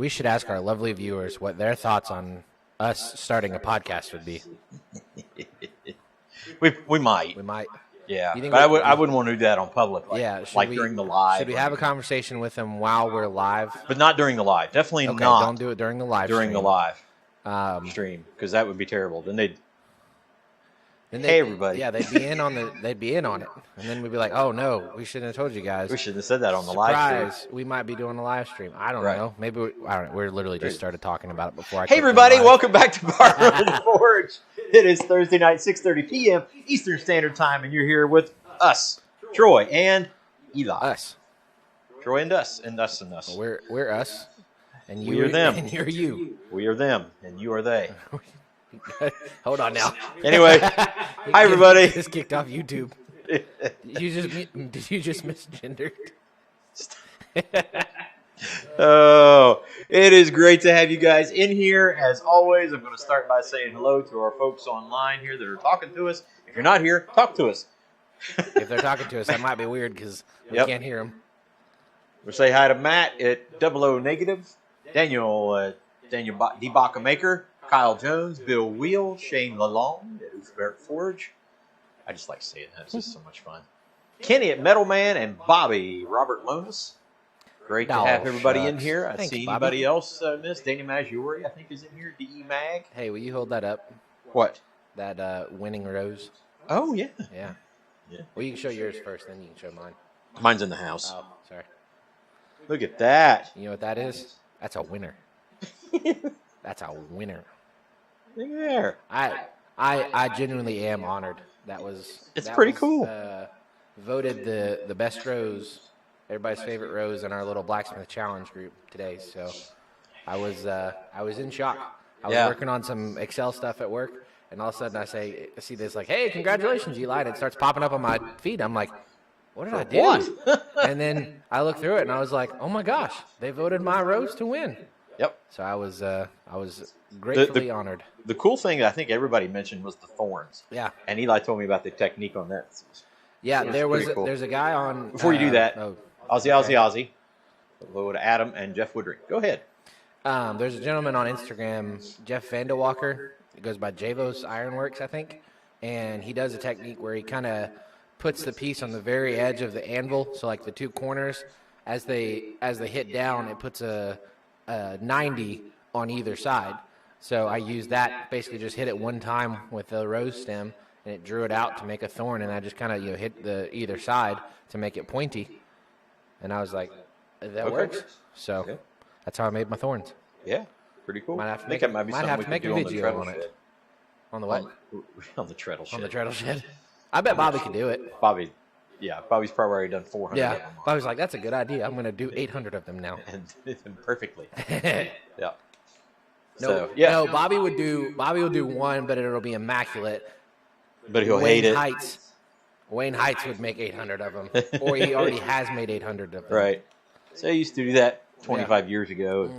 We should ask our lovely viewers what their thoughts on us starting a podcast would be. We might. We might. Yeah, but I wouldn't want to do that on public. Like during the live. Should we have a conversation with them while we're live? But not during the live. Definitely okay, not. Don't do it during the live. During the live stream, because that would be terrible. Then they'd. Hey everybody! Yeah, they'd be in on it, and then we'd be like, "Oh no, we shouldn't have told you guys. We shouldn't have said that on the live stream. We might be doing a live stream. I don't know. Maybe we're literally just started talking about it before. Hey everybody! Welcome back to Bar Road Forge. It is Thursday night, 6:30 p.m. Eastern Standard Time, and you're here with us, Troy and Eli. Us, Troy and us, and us and us. Well, we're us, and you we are them, and you're you. We are them, and you are they. Hold on now. Anyway, hi everybody. Just kicked off YouTube. Did you just misgendered? Oh, it is great to have you guys in here. As always, I'm going to start by saying hello to our folks online here that are talking to us. If you're not here, talk to us. If they're talking to us, that might be weird because we can't hear them. We'll say hi to Matt at 00 Negative, Daniel Debaka Maker, Kyle Jones, Bill Wheel, Shane Lalonde at Oofbert Forge. I just like saying that. It's just so much fun. Kenny at Metal Man and Bobby Robert Lonis. Great to have everybody in here. I see anybody else miss. Danny Maggiore, I think, is in here. DE Mag. Hey, will you hold that up? What? That winning rose. Oh, yeah. Yeah. Well, you can show yours first, then you can show mine. Mine's in the house. Oh, sorry. Look at that. You know what that is? That's a winner. That's a winner. Look there. I genuinely am honored. It's pretty cool. Voted the best rose, everybody's favorite rose in our little blacksmith challenge group today. So I was in shock. I was working on some Excel stuff at work, and all of a sudden I see this like, "Hey, congratulations, Eli!" And it starts popping up on my feed. I'm like, "What did I do?" And then I looked through it, and I was like, "Oh my gosh, they voted my rose to win." Yep. So I was gratefully honored. The cool thing that I think everybody mentioned was the thorns. Yeah. And Eli told me about the technique on that. Yeah, there's a guy on. Before you do that, Ozzy. Hello to Adam and Jeff Woodring. Go ahead. There's a gentleman on Instagram, Jeff Vandewalker. He goes by Javos Ironworks, I think, and he does a technique where he kind of puts the piece on the very edge of the anvil, so like the two corners, as they hit down, it puts a 90 on either side. So I used that, basically just hit it one time with the rose stem, and it drew it out to make a thorn, and I just kind of hit the either side to make it pointy. And I was like, that works. So that's how I made my thorns. Yeah, pretty cool. Might have to make a video on it. On the what? On the treadle shed. On the treadle shed. I bet Bobby could do it. Bobby's probably already done 400 of them. Yeah, Bobby's like, that's a good idea. I'm going to do 800 of them now. And perfectly. Yeah. No, Bobby will do one, but it'll be immaculate. But he'll hate it. Wayne Heights would make 800 of them, or he already has made 800 of them. Right. So I used to do that 25 years ago,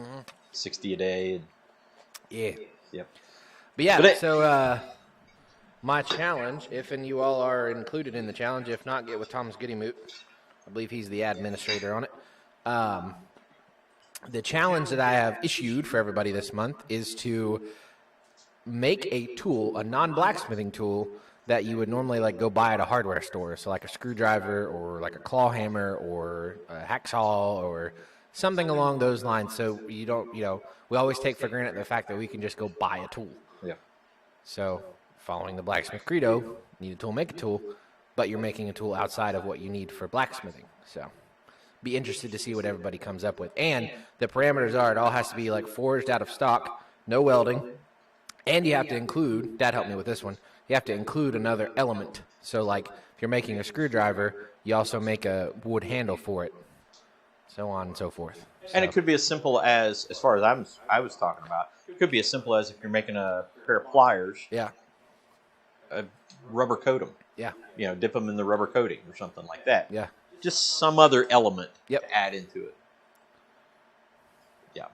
60 a day. Yeah. Yep. But yeah, so my challenge, if and you all are included in the challenge, if not, get with Thomas Goodymoot. I believe he's the administrator on it. The challenge that I have issued for everybody this month is to make a tool, a non-blacksmithing tool, that you would normally like go buy at a hardware store. So like a screwdriver or like a claw hammer or a hacksaw or something along those lines. So you don't, we always take for granted the fact that we can just go buy a tool. Yeah. So following the blacksmith credo, need a tool, make a tool, but you're making a tool outside of what you need for blacksmithing. So be interested to see what everybody comes up with. And the parameters are, it all has to be like forged out of stock, no welding, and you have to include, Dad helped me with this one, you have to include another element. So like if you're making a screwdriver, you also make a wood handle for it, so on and so forth. And it could be as simple as far as I was talking about, it could be as simple as if you're making a pair of pliers, rubber coat them. Yeah. Dip them in the rubber coating or something like that. Yeah. Just some other element to add into it. Yeah.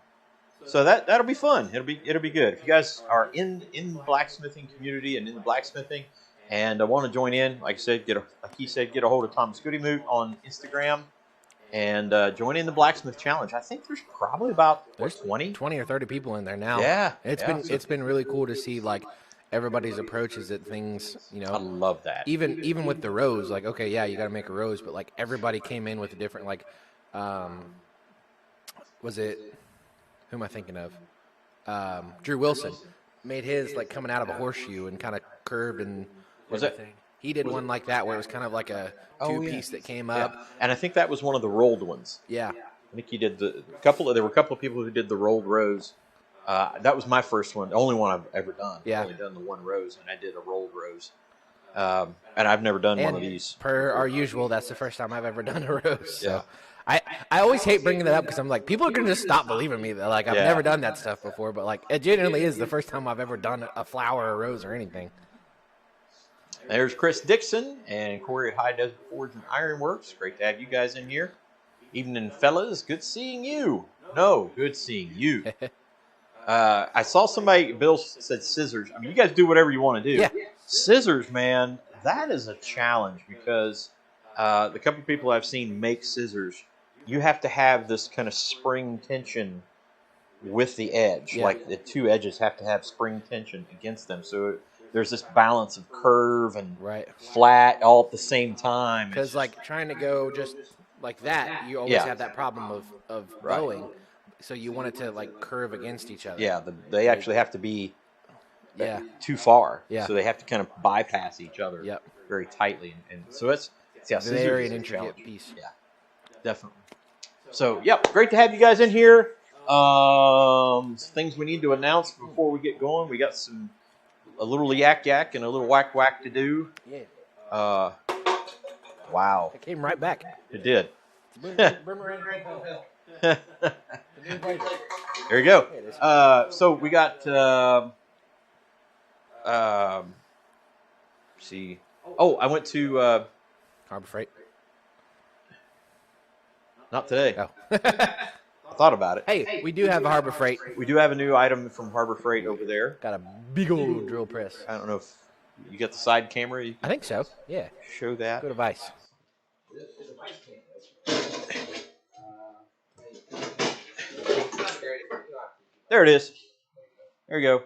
So that'll be fun. It'll be good. If you guys are in the blacksmithing community and in the blacksmithing and want to join in, like I said, get a hold of Thomas Goodymoot on Instagram and join in the blacksmith challenge. I think there's probably about There's 20 or 30 people in there now. Yeah, It's been really cool to see like everybody's approaches at things. I love that. Even with the rose, like okay, yeah, you got to make a rose, but like everybody came in with a different like. Was it? Who am I thinking of? Drew Wilson made his like coming out of a horseshoe and kind of curved and Was it? everything. He did one like that where it was kind of like a two-piece that came up. And I think that was one of the rolled ones. Yeah. I think he did there were a couple of people who did the rolled rose. That was my first one, the only one I've ever done. Yeah. I've only done the one rose, and I did a rolled rose. And I've never done one of these. Per our usual, that's the first time I've ever done a rose. So. Yeah. I always hate bringing that up because I'm like, people are going to just stop believing me that like I've never done that stuff before, but like it genuinely is the first time I've ever done a flower, a rose, or anything. There's Chris Dixon and Corey at High Desert Forge and Ironworks. Great to have you guys in here. Evening, fellas. Good seeing you. No, good seeing you. I saw somebody, Bill said scissors. I mean, you guys do whatever you want to do. Yeah. Scissors, man, that is a challenge because the couple of people I've seen make scissors, you have to have this kind of spring tension with the edge. Yeah. Like the two edges have to have spring tension against them. So there's this balance of curve and flat all at the same time. Because like trying to go just like that, you always have that problem of bowing. So you want it to like curve against each other. Yeah, they actually have to be too far. Yeah. So they have to kind of bypass each other very tightly. And so it's very an intricate piece. Yeah, definitely. So, great to have you guys in here. Things we need to announce before we get going. We got a little yak and a little whack to do. Yeah. Wow. It came right back. It did. There you go. So we got. See. Oh, I went to Harbor Freight. Not today. Oh. I thought about it. Hey, we do have a Harbor Freight. We do have a new item from Harbor Freight over there. Got a big old drill press. I don't know if you got the side camera. I think so. Yeah. Show that. Good advice. There it is. There you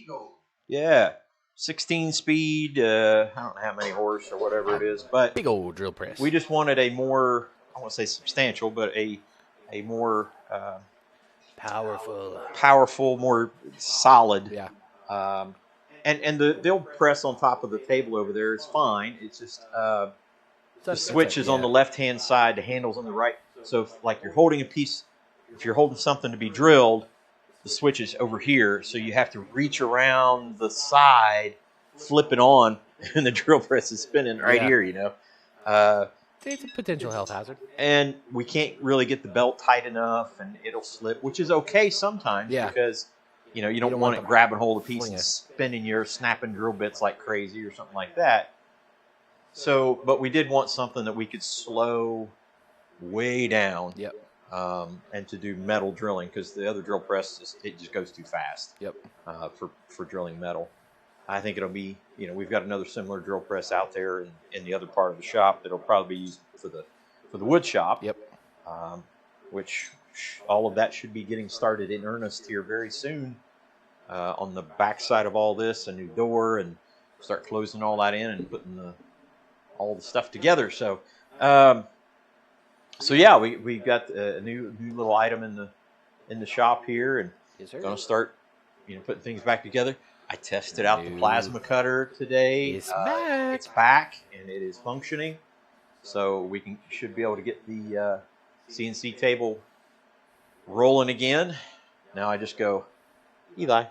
go. Yeah. 16 speed. I don't know how many horse or whatever it is, but big old drill press. We just wanted a more, I won't say substantial, but a more powerful, more solid. Yeah. And the old press on top of the table over there is fine. It's just the switch is on the left-hand side, the handle's on the right. So if, like, you're holding a piece, if you're holding something to be drilled, the switch is over here, so you have to reach around the side, flip it on, and the drill press is spinning right here, you know. It's a potential health hazard. And we can't really get the belt tight enough, and it'll slip, which is okay sometimes because, you know, you don't want it grabbing hold of a piece and spinning your snapping drill bits like crazy or something like that. So, but we did want something that we could slow way down. Yep. And to do metal drilling because the other drill press it just goes too fast. Yep. For drilling metal, I think it'll be, you know, we've got another similar drill press out there in the other part of the shop that'll probably be used for the wood shop. Yep. Which all of that should be getting started in earnest here very soon. On the back side of all this, a new door and start closing all that in and putting all the stuff together. So. So yeah, we got a new little item in the shop here, and going to start, you know, putting things back together. I tested out the plasma cutter today. It's back. It's back, and it is functioning. So we should be able to get the CNC table rolling again. Now I just go, Eli,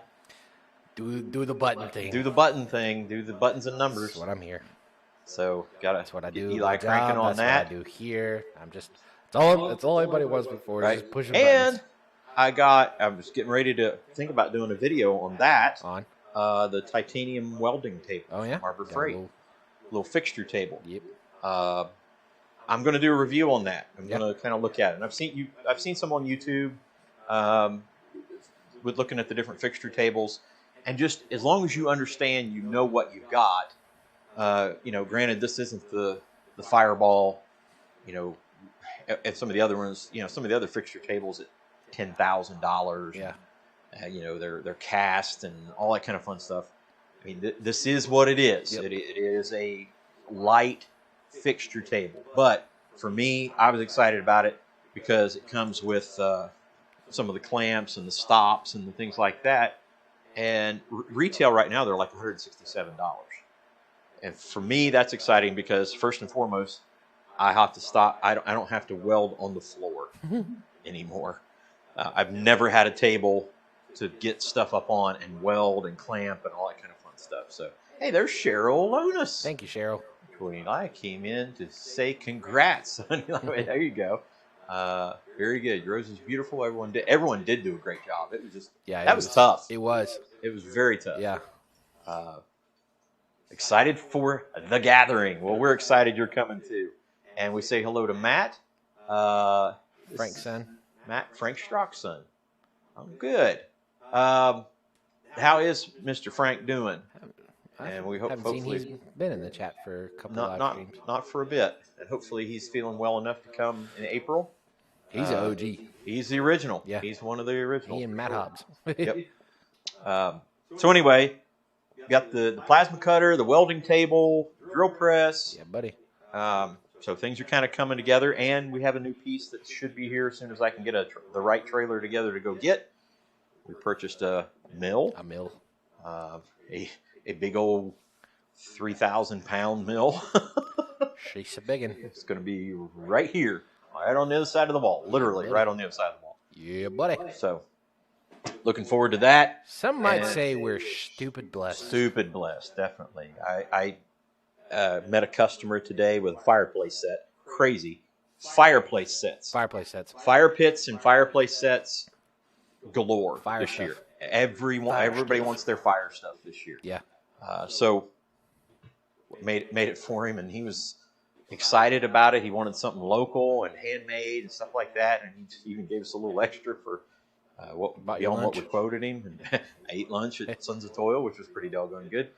do the button thing. Do the button thing. Do the buttons and numbers. That's what I'm here. So that's what I do. Eli cranking on that. That's what I do here. It's all anybody wants before. Right. Just pushing and buttons. I was getting ready to think about doing a video on that. On the titanium welding table. Oh yeah. Harbor Freight. Little fixture table. Yep. I'm going to do a review on that. I'm going to kind of look at it. And I've seen some on YouTube with looking at the different fixture tables, and just as long as you understand, you know what you've got. You know, granted, this isn't the Fireball, you know, and some of the other ones, some of the other fixture tables at $10,000. Yeah. They're cast and all that kind of fun stuff. I mean, this is what it is. Yep. It is a light fixture table. But for me, I was excited about it because it comes with some of the clamps and the stops and the things like that. And retail right now, they're like $167. And for me, that's exciting because first and foremost, I have to stop. I don't have to weld on the floor anymore. I've never had a table to get stuff up on and weld and clamp and all that kind of fun stuff. So, hey, there's Cheryl Lonis. Thank you, Cheryl. Troy and Eli came in to say congrats. There you go. Very good. Yours is beautiful. Everyone did do a great job. It was just that was tough. It was. It was very tough. Yeah. Excited for the gathering. Well, we're excited you're coming too. And we say hello to Matt. Frank's son. Matt, Frank Strock's son. I'm good. How is Mr. Frank doing? And we hope hopefully he's been in the chat for a couple of live streams. Not for a bit. And hopefully he's feeling well enough to come in April. He's an OG. He's the original. Yeah. He's one of the originals. He and Matt Hobbs. Yep. So anyway, got the plasma cutter, the welding table, drill press. Yeah, buddy. So things are kind of coming together, and we have a new piece that should be here as soon as I can get the right trailer together to go get. We purchased a mill. A mill. A big old 3,000-pound mill. She's a biggin'. It's going to be right here, right on the other side of the wall, literally right on the other side of the wall. Yeah, buddy. So, looking forward to that. Some might say we're stupid blessed. Stupid blessed, definitely. I met a customer today with a fireplace set. Crazy. Fireplace sets. Fireplace sets. Fire pits and fireplace sets galore Fire this stuff. year. Everybody wants their fire stuff this year. Yeah. So made it for him, and he was excited about it. He wanted something local and handmade and stuff like that, and he even gave us a little extra for beyond what we quoted him. And I ate lunch at Sons of Toil, which was pretty doggone good.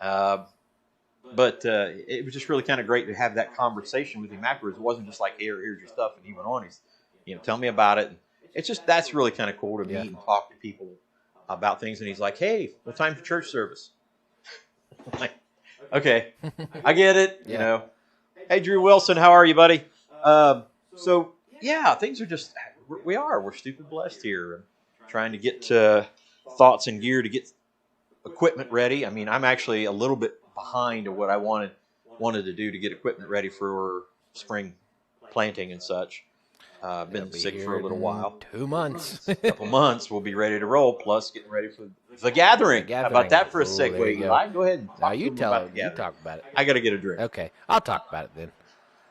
But it was just really kind of great to have that conversation with him afterwards. It wasn't just like, here's your stuff, and he went on. He's, tell me about it. And it's just that's really kind of cool to meet and talk to people about things. And he's like, hey, what time for church service? I'm like, okay, I get it. Hey, Drew Wilson, how are you, buddy? So yeah, things are just we're stupid blessed here, and trying to get thoughts and gear to get equipment ready. I mean, I'm actually a little bit behind of what I wanted to do to get equipment ready for spring planting and such. I've been sick for a little while. 2 months. A couple months, we'll be ready to roll, plus getting ready for the gathering. How about that for a segue, Eli? Go ahead and talk you talk about it. I got to get a drink. Okay, I'll talk about it then.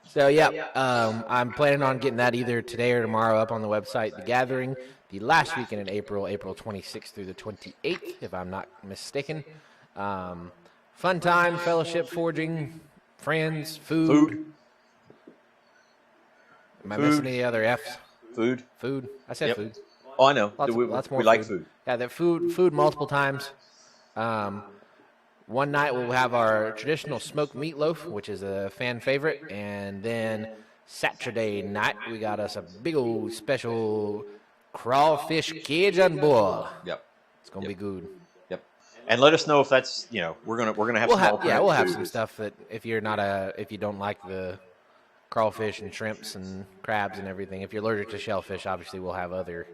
So, I'm planning on getting that either today or tomorrow up on the website. The gathering, the last weekend in April 26th through the 28th, if I'm not mistaken. Fun time, fellowship, forging, friends, food. Am I missing any other F's? Food. I said food. Oh, I know. Lots more we like food. Yeah, the food multiple times. One night we'll have our traditional smoked meatloaf, which is a fan favorite, and then Saturday night we got us a big old special crawfish Cajun boil. Yep. It's gonna be good. Yep. And let us know if that's we're gonna have we'll have some stuff that if you don't like the crawfish and shrimps and crabs and everything. If you're allergic to shellfish, obviously we'll have other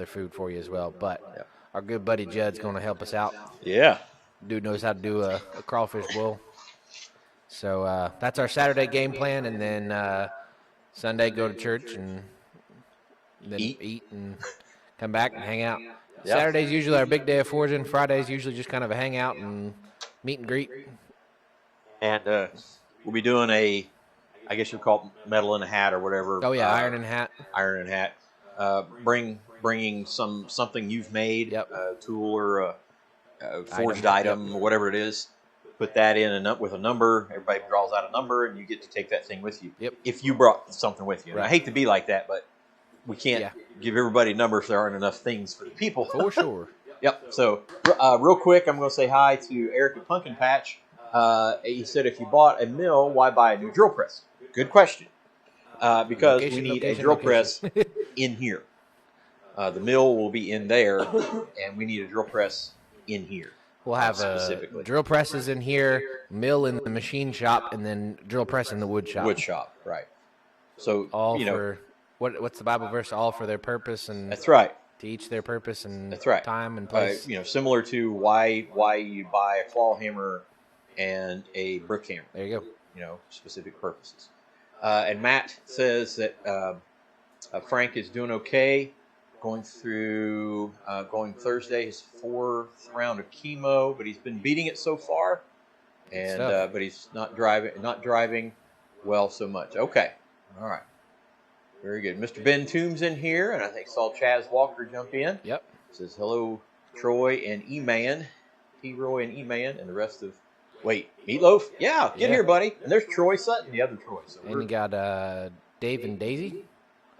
food for you as well. But our good buddy Judd's going to help us out. Yeah. Dude knows how to do a crawfish boil. So that's our Saturday game plan. And then Sunday go to church and then eat and come back and hang out. Yep. Saturday's usually our big day of forging. Friday's usually just kind of a hangout and meet and greet. And we'll be doing I guess you'll call it metal in a hat or whatever. Oh yeah, iron and hat. Iron and hat. Bringing something you've made, a tool or a forged item or whatever it is. Put that in with a number. Everybody draws out a number, and you get to take that thing with you. Yep. If you brought something with you. Right. And I hate to be like that, but we can't give everybody a number if there aren't enough things for the people. For sure. Yep. So real quick, I'm going to say hi to Eric at Pumpkin Patch. He said, if you bought a mill, why buy a new drill press? Good question. because we Location, need a location, drill location. press in here. The mill will be in there, and we need a drill press in here. We'll have specifically drill presses in here, mill in the machine shop, and then drill press in the wood shop. Wood shop, right. So, all for, what's the Bible verse? All for their purpose, and that's right. To each their purpose and That's right. time and place. Similar to why you buy a claw hammer and a brick hammer. There you go. Specific purposes. And Matt says that Frank is doing okay. Going Thursday, his 4th round of chemo, but he's been beating it so far. And but he's not driving well so much. Okay. All right. Very good. Mr. Ben Toombs in here, and I think saw Chaz Walker jump in. Yep. Says hello, Troy and E-Man, T-Roy and E-Man, and the rest of. Wait, Meatloaf? Yeah, get here, buddy. And there's Troy Sutton, the other Troy. So and you got Dave and Daisy.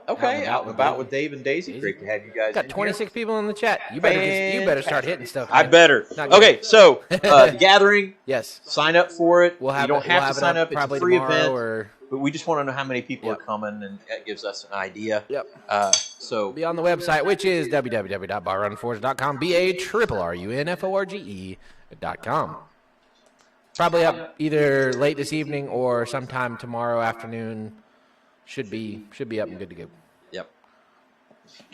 Okay, out and about with Dave and Daisy. Great to have you guys. Got 26 people in the chat. You better start hitting stuff. Man. I better. Okay, so the gathering. Yes. Sign up for it. You don't have to sign up. It's a free event. But we just want to know how many people are coming, and that gives us an idea. Yep. So be on the website, which is www.barrunforge.com, BARRUNFORGE.com. Probably up either late this evening or sometime tomorrow afternoon. Should be up and good to go. Yep.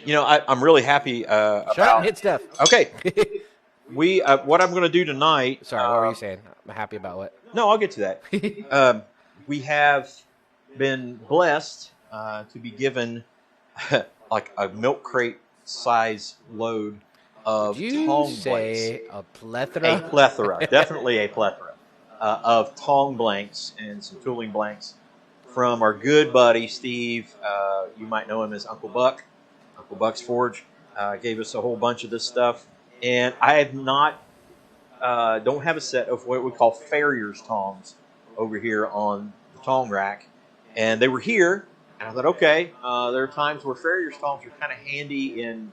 I'm really happy Shut up and hit stuff. Okay. What I'm going to do tonight. Sorry, what were you saying? I'm happy about what? No, I'll get to that. We have been blessed to be given like a milk crate size load of tong blanks. A plethora? A plethora, definitely a plethora of tong blanks and some tooling blanks from our good buddy Steve. You might know him as Uncle Buck. Uncle Buck's Forge gave us a whole bunch of this stuff, and I have don't have a set of what we call farrier's tongs over here on the tong rack, and they were here, and I thought, okay, there are times where farrier's tongs are kind of handy in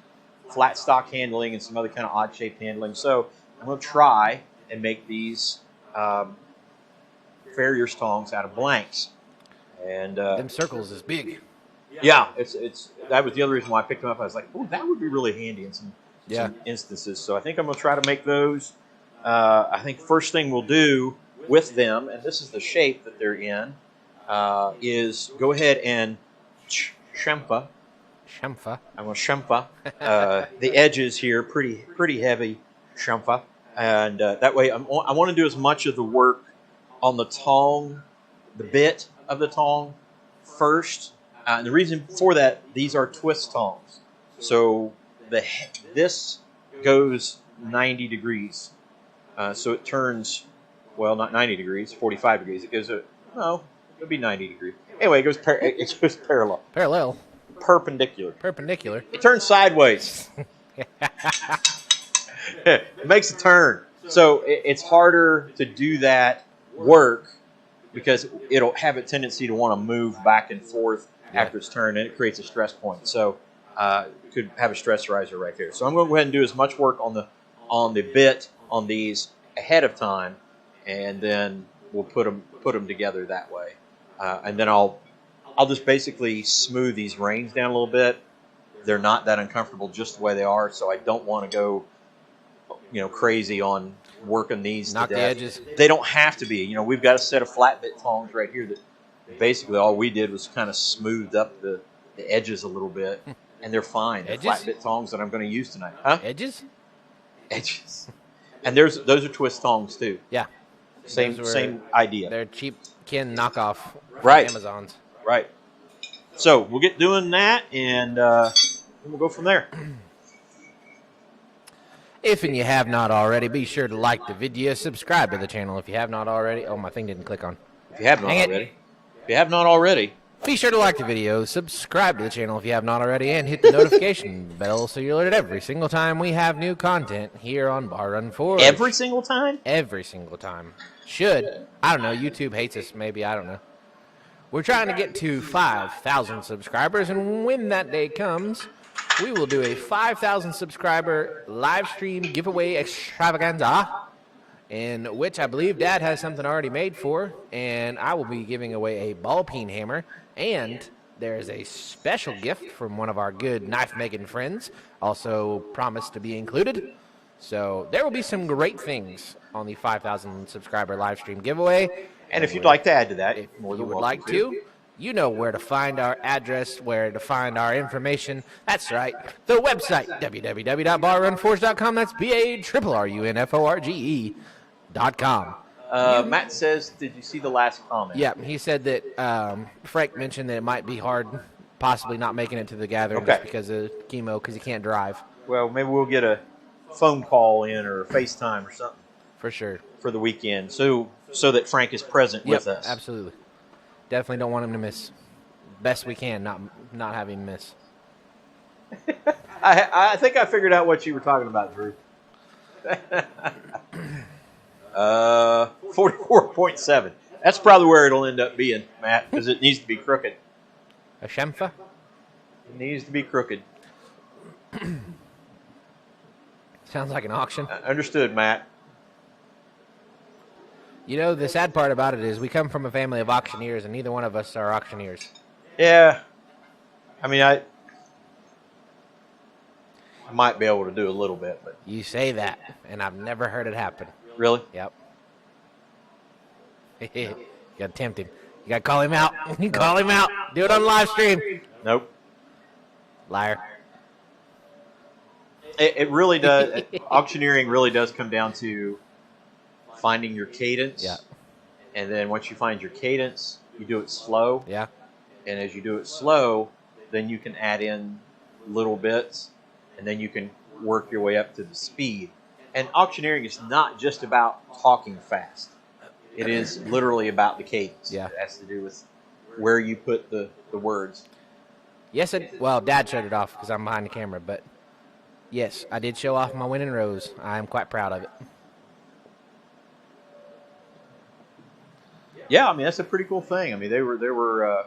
flat stock handling and some other kind of odd shaped handling, so I'm going to try and make these farrier's tongs out of blanks. And them circles is big. Yeah, it's that was the other reason why I picked them up. I was like, oh, that would be really handy in some instances. So I think I'm going to try to make those. I think first thing we'll do with them, and this is the shape that they're in, is go ahead and chamfer. Chamfer. I'm going to chamfer the edges here, pretty heavy chamfer, and that way I want to do as much of the work on the tong, the bit of the tong first. And the reason for that, these are twist tongs. So this goes 90 degrees. So it turns, well, not 90 degrees, 45 degrees. It goes, it'll be 90 degrees. Anyway, it goes parallel. Parallel. Perpendicular. Perpendicular. It turns sideways. It makes a turn. So it's harder to do that work because it'll have a tendency to want to move back and forth after its turn, and it creates a stress point. So you could have a stress riser right there. So I'm going to go ahead and do as much work on the bit on these ahead of time, and then we'll put them together that way. And then I'll just basically smooth these reins down a little bit. They're not that uncomfortable just the way they are, so I don't want to go crazy on working these knock to the death. edges. They don't have to be. We've got a set of flat bit tongs right here that basically all we did was kind of smoothed up the edges a little bit, and they're fine. They're flat bit tongs that I'm going to use tonight. Huh? Edges. And those are twist tongs too. Yeah. Same idea. They're cheap kin knockoff from Amazon's. Right. So we'll get doing that, and we'll go from there. If you have not already, be sure to like the video, subscribe to the channel if you have not already. Oh, my thing didn't click on. If you have not already. Be sure to like the video, subscribe to the channel if you have not already, and hit the notification bell so you're alerted every single time we have new content here on Bar Run Forge. Every single time? Every single time. Should. I don't know. YouTube hates us, maybe. I don't know. We're trying to get to 5,000 subscribers, and when that day comes, we will do a 5,000 subscriber live stream giveaway extravaganza, in which I believe Dad has something already made for, and I will be giving away a ball peen hammer and there is a special gift from one of our good knife-making friends, also promised to be included. So there will be some great things on the 5,000 subscriber live stream giveaway. And if you'd like to add to that, if more you than would welcome like to, you know where to find our address, where to find our information. That's right, the website, www.barrunforge.com. That's BARRUNFORGE.com. Matt says, did you see the last comment? Yeah, he said that Frank mentioned that it might be hard, possibly not making it to the gathering just because of chemo, because he can't drive. Well, maybe we'll get a phone call in or FaceTime or something. For sure. For the weekend, so that Frank is present with us. Absolutely. Definitely don't want him to miss. Best we can, not have him miss. I think I figured out what you were talking about, Drew. 44.7. That's probably where it'll end up being, Matt, because it needs to be crooked. A Shemfa? It needs to be crooked. Sounds like an auction. Understood, Matt. You know, the sad part about it is we come from a family of auctioneers, and neither one of us are auctioneers. Yeah. I mean, I might be able to do a little bit, but... You say that, and I've never heard it happen. Really? Yep. You got to tempt him. You got to call him out. Call him out. Do it on live stream. Nope. Liar. It really does. Auctioneering really does come down to finding your cadence. Yeah. And then once you find your cadence, you do it slow. Yeah. And as you do it slow, then you can add in little bits, and then you can work your way up to the speed. And auctioneering is not just about talking fast. It is literally about the cadence. Yeah. It has to do with where you put the words. Yes, well, Dad shut it off because I'm behind the camera, but yes, I did show off my winning rows. I am quite proud of it. Yeah, I mean, that's a pretty cool thing. I mean, there were a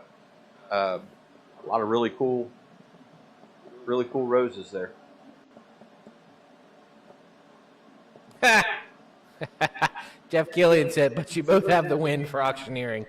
lot of really cool roses there. Jeff Killian said, but you both have the win for auctioneering.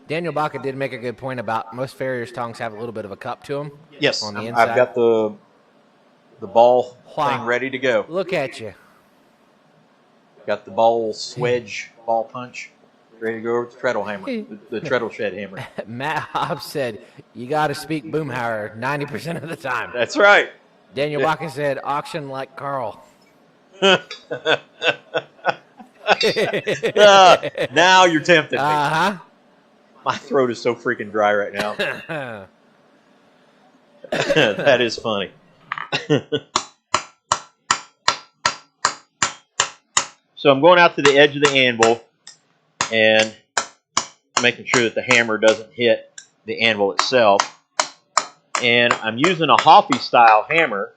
Daniel Baca did make a good point about most farrier's tongs have a little bit of a cup to them. Yes, on the inside. I've got the ball thing ready to go. Look at you. Got the ball swedge, ball punch, ready to go with the treadle hammer, the treadle shed hammer. Matt Hobbs said, you got to speak Boomhauer 90% of the time. That's right. Daniel Baca said, auction like Carl. Now you're tempting me. Uh-huh. My throat is so freaking dry right now. That is funny. So I'm going out to the edge of the anvil and making sure that the hammer doesn't hit the anvil itself. And I'm using a Hoppy style hammer.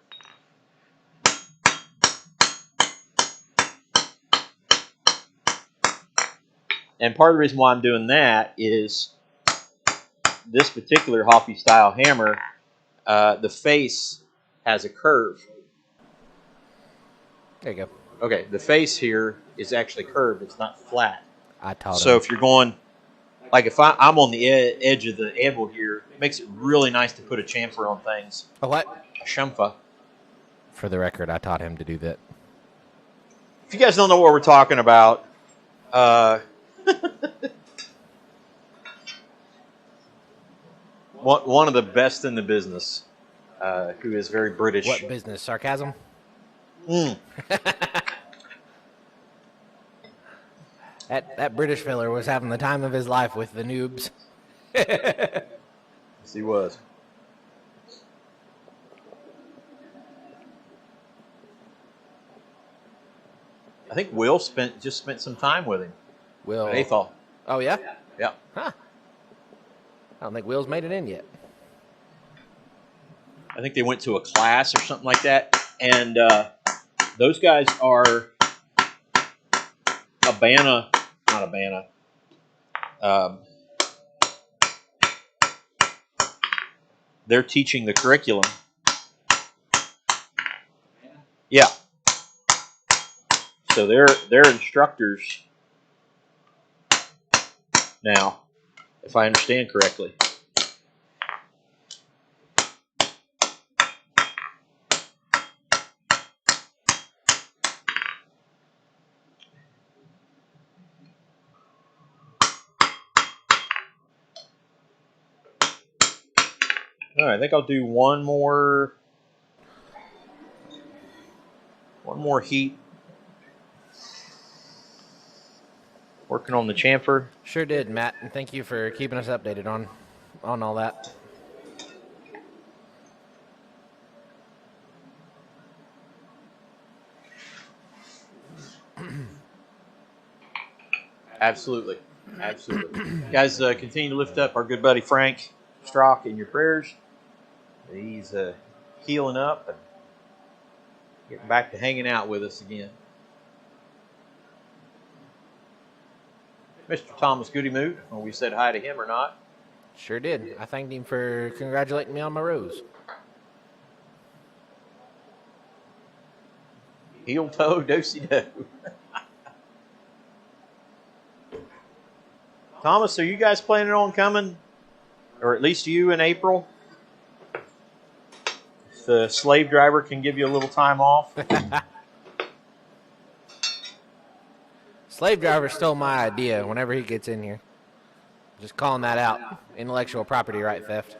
And part of the reason why I'm doing that is this particular Hoppy style hammer, the face has a curve. There you go. Okay, the face here is actually curved. It's not flat. I taught So him. if you're going, like if I'm on the edge of the anvil here, it makes it really nice to put a chamfer on things. A what? A chamfer. For the record, I taught him to do that. If you guys don't know what we're talking about, one of the best in the business, who is very British. What business? Sarcasm? That British fella was having the time of his life with the noobs. Yes, he was. I think Will just spent some time with him. Will. At Athol. Oh, yeah? Yeah. Huh. I don't think Will's made it in yet. I think they went to a class or something like that. And those guys are not Abana. They're teaching the curriculum. Yeah. So they're instructors now, if I understand correctly. All right, I think I'll do one more heat. Working on the chamfer. Sure did, Matt, and thank you for keeping us updated on all that. Absolutely. Guys, continue to lift up our good buddy Frank Strock in your prayers. He's healing up and getting back to hanging out with us again. Mr. Thomas Goodymoot, when we said hi to him or not. Sure did. I thanked him for congratulating me on my rose. Heel toe, do-si-do. Thomas, are you guys planning on coming? Or at least you in April? If the slave driver can give you a little time off. Slave driver stole my idea whenever he gets in here. Just calling that out. Intellectual property right theft.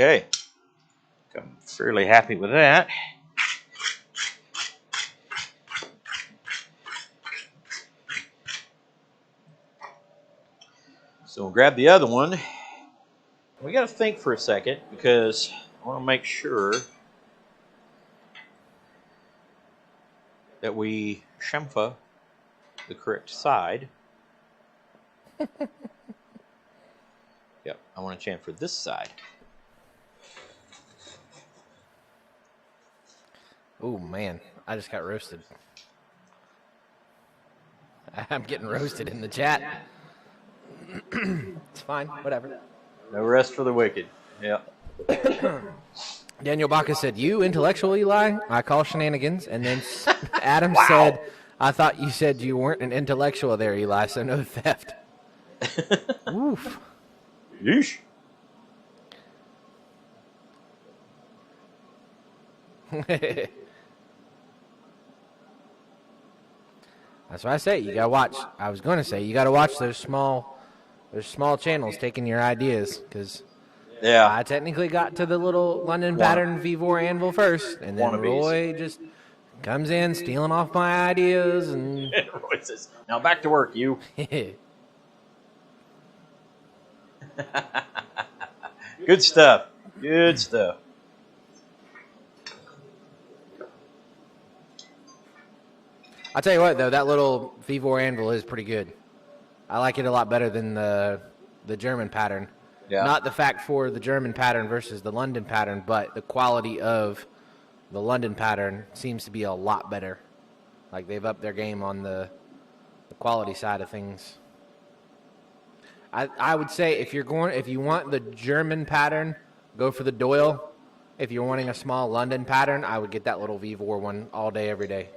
Okay. I'm fairly happy with that. So we'll grab the other one. We got to think for a second because I want to make sure that we chamfer the correct side. Yep, I want to chamfer this side. Oh, man. I just got roasted. I'm getting roasted in the chat. It's fine. Whatever. No rest for the wicked. Yeah. Daniel Baca said, "You intellectual, Eli? I call shenanigans." And then Adam Wow. said, "I thought you said you weren't an intellectual there, Eli, so no theft." Oof. Yeesh. That's why I say you gotta watch. I was going to say you gotta watch those small channels taking your ideas, because Yeah. I technically got to the little London pattern V4 anvil first, and then Wannabes. Roy just comes in stealing off my ideas and. Roy says, "Now back to work, you." Good stuff. Good stuff. I'll tell you what, though, that little V4 anvil is pretty good. I like it a lot better than the German pattern. Yeah. Not the fact for the German pattern versus the London pattern, but the quality of the London pattern seems to be a lot better. Like, they've upped their game on the quality side of things. I would say if you want the German pattern, go for the Doyle. If you're wanting a small London pattern, I would get that little V4 one all day, every day.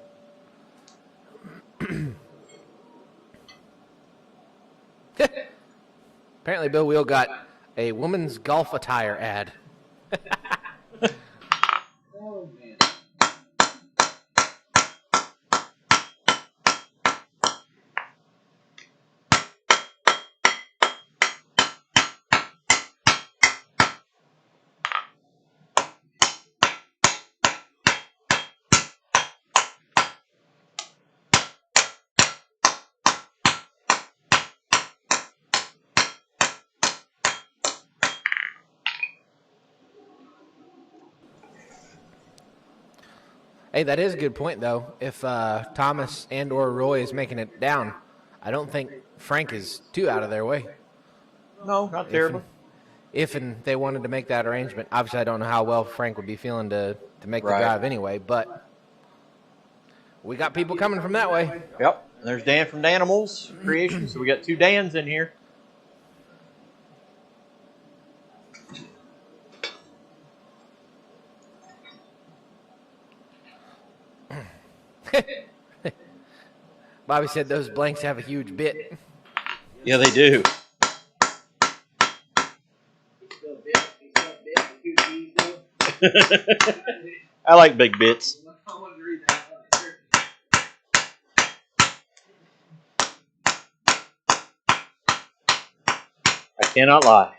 Apparently, Bill Wheel got a woman's golf attire ad. Oh, man. Hey, that is a good point, though. If Thomas and or Roy is making it down, I don't think Frank is too out of their way. No, not terribly. If they wanted to make that arrangement. Obviously, I don't know how well Frank would be feeling to make the Right. drive anyway, but we got people coming from that way. Yep. And there's Dan from Danimals Creations. So we got 2 Dans in here. Bobby said those blanks have a huge bit. Yeah, they do. I like big bits. I cannot lie.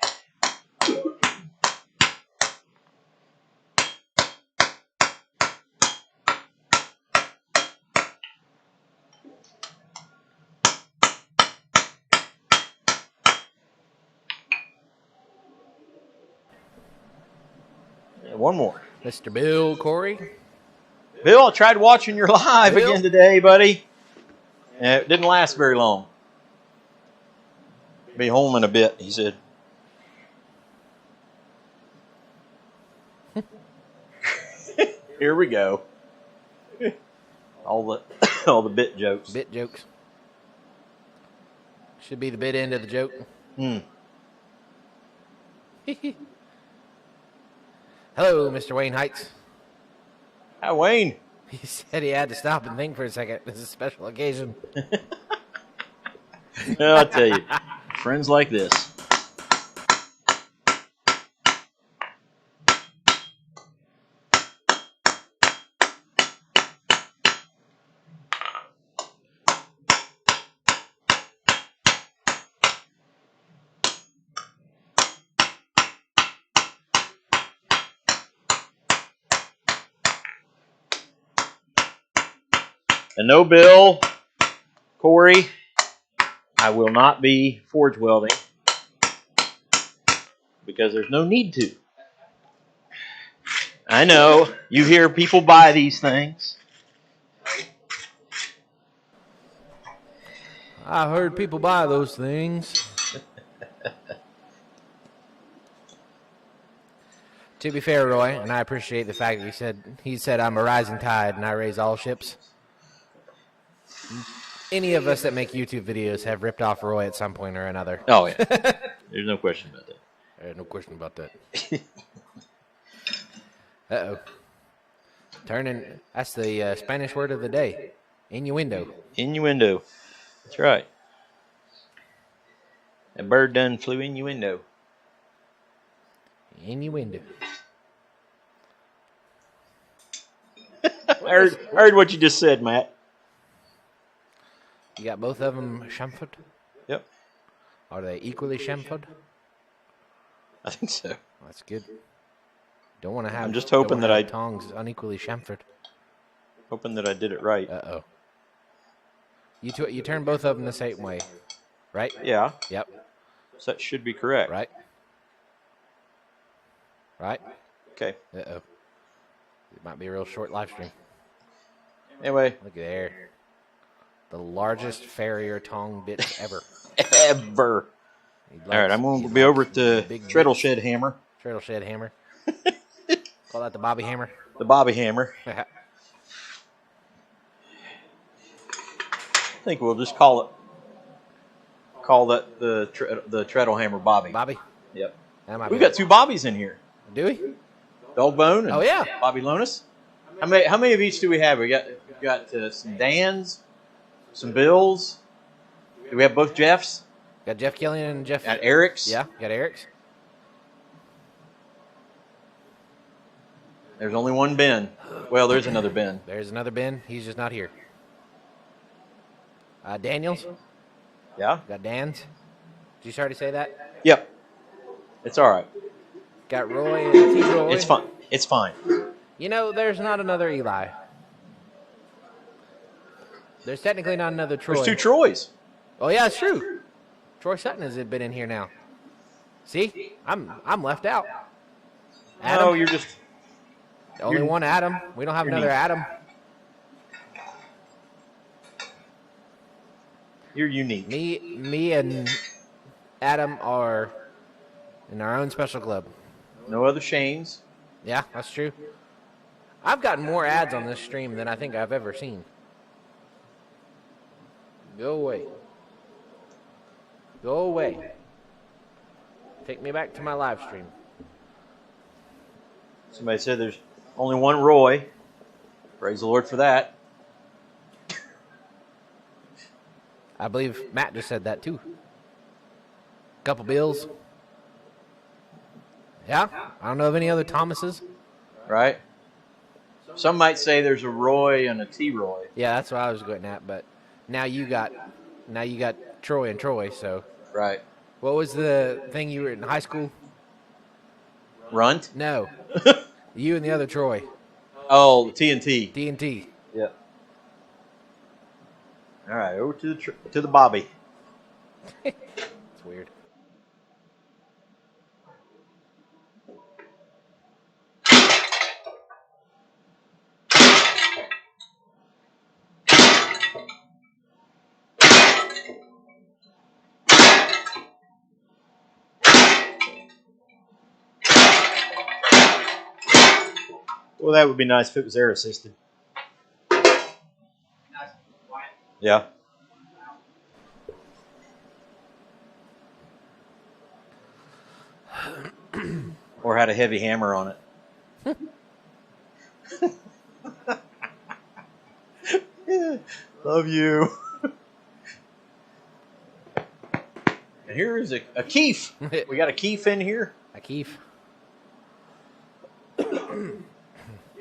Yeah, one more. Mr. Bill Corey. Bill, I tried watching your live Bill? again today, buddy. It didn't last very long. Be home in a bit, he said. Here we go. All the bit jokes. Bit jokes. Should be the bit end of the joke. Hello, Mr. Wayne Heights. Hi, Wayne. He said he had to stop and think for a second. This is a special occasion. No, I'll tell you. Friends like this. And no, Bill, Corey, I will not be forge welding because there's no need to. I know you hear people buy these things. I heard people buy those things. To be fair, Roy, and I appreciate the fact that he said I'm a rising tide and I raise all ships. Any of us that make YouTube videos have ripped off Roy at some point or another. Oh, yeah. There's no question about that. No question about that. Uh-oh. That's the Spanish word of the day. Innuendo. Innuendo. That's right. A bird done flew innuendo. Innuendo. I heard what you just said, Matt. You got both of them chamfered? Yep. Are they equally chamfered? I think so. That's good. Don't want to have. I'm just hoping that tongs unequally chamfered. Hoping that I did it right. Uh-oh. You turn both of them the same way, right? Yeah. Yep. So that should be correct. Right. Right. Okay. Uh-oh. It might be a real short live stream. Anyway. Look at there. The largest farrier tong bits ever. Ever. All right, I'm going to be over at the treadle shed hammer. Treadle shed hammer. Call that the Bobby hammer. The Bobby hammer. I think we'll just call that the treadle hammer Bobby. Bobby. Yep. We've got 2 Bobbies in here. Do we? Dog Bone and oh, yeah. Bobby Lonis. How many of each do we have? We got some Dans, some Bills. Do we have both Jeffs? Got Jeff Killian and Jeff. Got Eric's. Yeah, got Eric's. There's only one Ben. Well, there's another Ben. There's another Ben. He's just not here. Daniels. Yeah. Got Dan's. Did you already say that? Yep. It's all right. Got Roy and T-Roy. It's fine. It's fine. You know, there's not another Eli. There's technically not another Troy. There's 2 Troys. Oh yeah, it's true. Troy Sutton has been in here now. See, I'm left out. Adam, No, you're just only one Adam. We don't have another Adam. You're unique. Me and Adam are in our own special club. No other Shanes. Yeah, that's true. I've gotten more ads on this stream than I think I've ever seen. Go away. Go away. Take me back to my live stream. Somebody said there's only one Roy. Praise the Lord for that. I believe Matt just said that too. Couple Bills. Yeah, I don't know of any other Thomases. Right? Some might say there's a Roy and a T-Roy. Yeah, that's what I was going at. But now you got Troy and Troy. So Right. what was the thing you were in high school? Runt? No, you and the other Troy. Oh, the TNT. D&T. Yeah. All right, over to the Bobby. It's weird. Well, that would be nice if it was air assisted. Yeah. Or had a heavy hammer on it. Love you. And here is a Keef. We got a Keef in here. A Keef.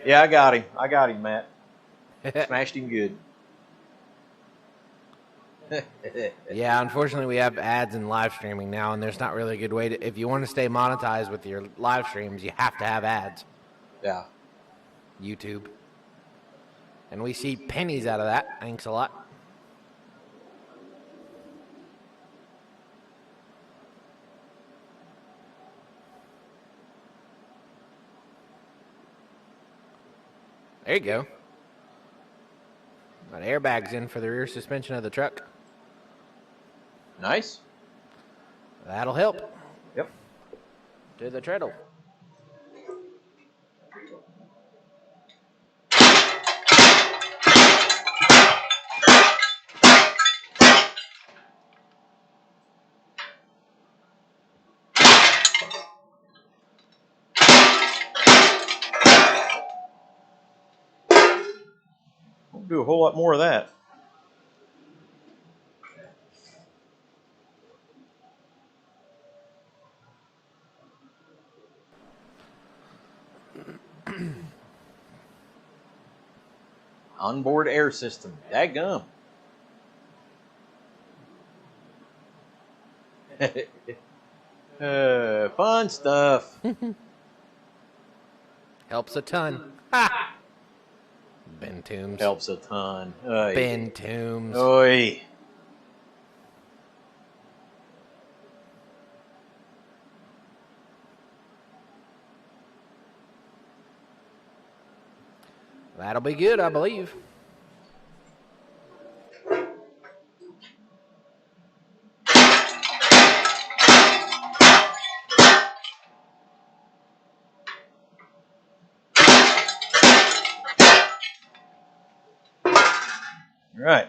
Yeah, I got him, Matt. Smashed him good. Yeah, unfortunately, we have ads in live streaming now, and there's not really a good way to. If you want to stay monetized with your live streams, you have to have ads. Yeah. YouTube. And we see pennies out of that. Thanks a lot. There you go. Got airbags in for the rear suspension of the truck. Nice. That'll help. Yep. To the treadle. We'll do a whole lot more of that. Onboard air system. Daggum. Fun stuff. Helps a ton. Ha! Ben Toombs. Helps a ton. Ben Toombs. Oi. That'll be good, I believe. All right.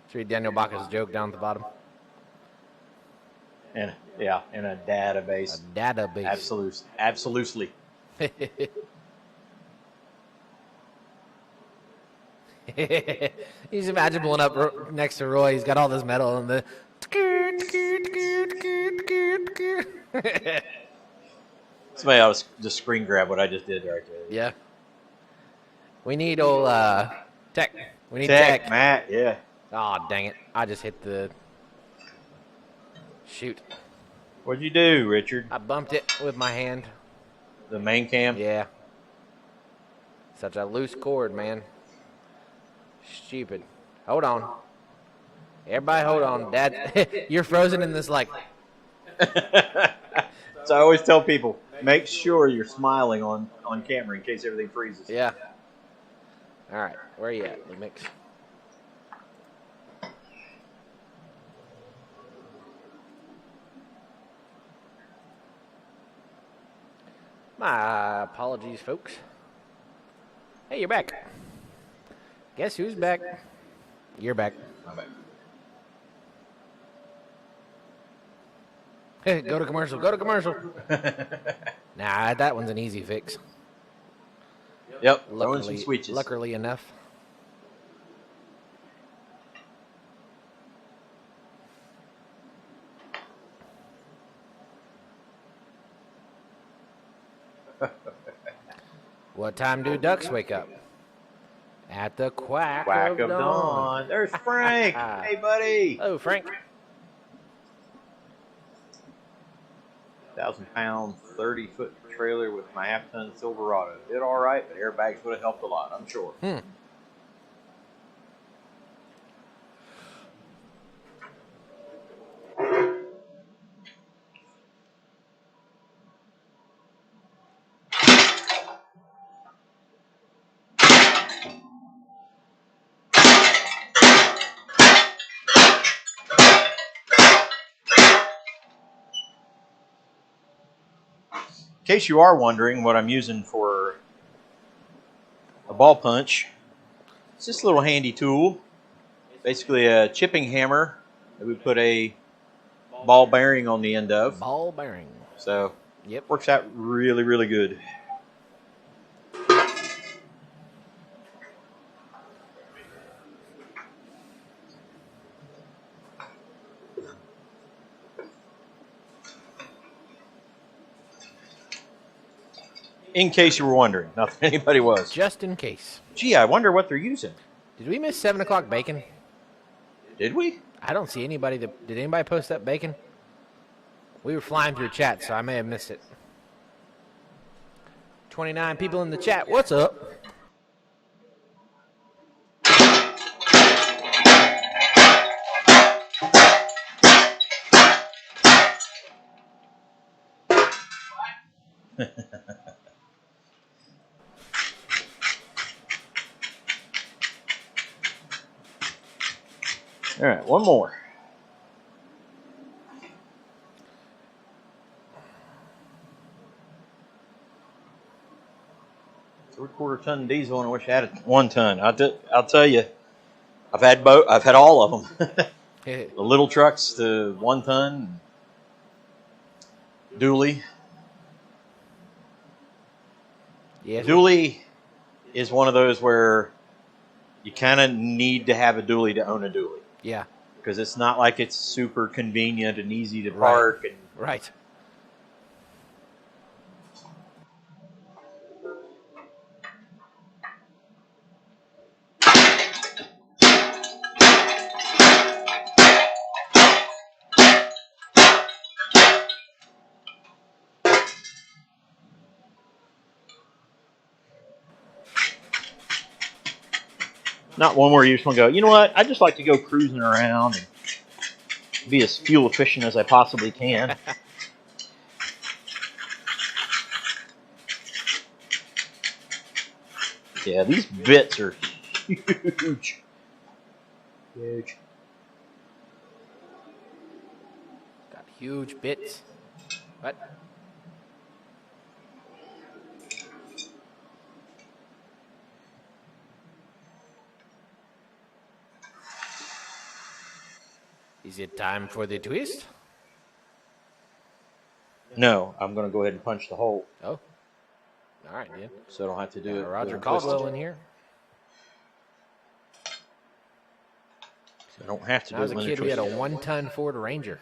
Let's read Daniel Bacchus' joke down at the bottom. And yeah, in a database. A database. Absolutely. He's imagine pulling up next to Roy. He's got all this metal and the. Somebody ought to just screen grab what I just did right there. Yeah. We need old Tech. We need Tech, Tech. Matt, yeah. Oh, dang it. I just hit the... Shoot. What'd you do, Richard? I bumped it with my hand. The main cam? Yeah. Such a loose cord, man. Stupid. Hold on. Everybody hold on. Dad, you're frozen in this like... So I always tell people, make sure you're smiling on camera in case everything freezes. Yeah. All right. Where are you at, Lumix? My apologies, folks. Hey, you're back. Guess who's back? You're back. I'm back. Hey, go to commercial. Go to commercial. Nah, that one's an easy fix. Yep. Throwing some switches. Luckily enough. What time do ducks wake up? At the quack of dawn. There's Frank. Hey, buddy. Oh, Frank. 1,000-pound, 30-foot trailer with my half-ton Silverado. Did all right, but airbags would have helped a lot, I'm sure. In case you are wondering what I'm using for a ball punch, it's this little handy tool. Basically a chipping hammer that we put a ball bearing on the end of. Ball bearing. So, yep. Works out really, really good. In case you were wondering. Not that anybody was. Just in case. Gee, I wonder what they're using. Did we miss 7 o'clock bacon? Did we? I don't see anybody. Did anybody post that bacon? We were flying through chat, so I may have missed it. 29 people in the chat. What's up? All right, one more. 3/4 ton diesel, and I wish I had a 1 ton. I'll tell you, I've had both. I've had all of them. The little trucks, the 1 ton, dually. Yes. Dually is one of those where you kind of need to have a dually to own a dually. Yeah. Because it's not like it's super convenient and easy to park. Right. And right. not one where you just want to go, you know what, I just like to go cruising around and be as fuel efficient as I possibly can. Yeah, these bits are huge. Huge. Got huge bits. What? Is it time for the twist? No, I'm going to go ahead and punch the hole. Oh. All right, dude. So I don't have to do it. Roger Caldwell in here. So I don't have to When I do was it. a kid, we had a 1-ton Ford Ranger.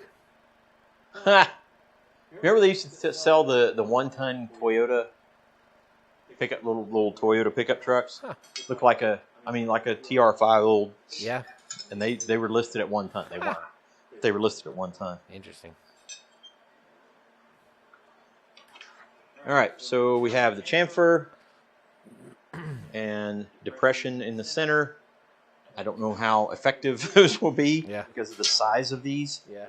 Remember they used to sell the 1-ton Toyota pickup, little Toyota pickup trucks. Huh. Look like a TR5 old. Yeah. And they were listed at 1 ton. They weren't. They were listed at 1 ton. Interesting. All right, so we have the chamfer and depression in the center. I don't know how effective those will be because of the size of these. Yeah.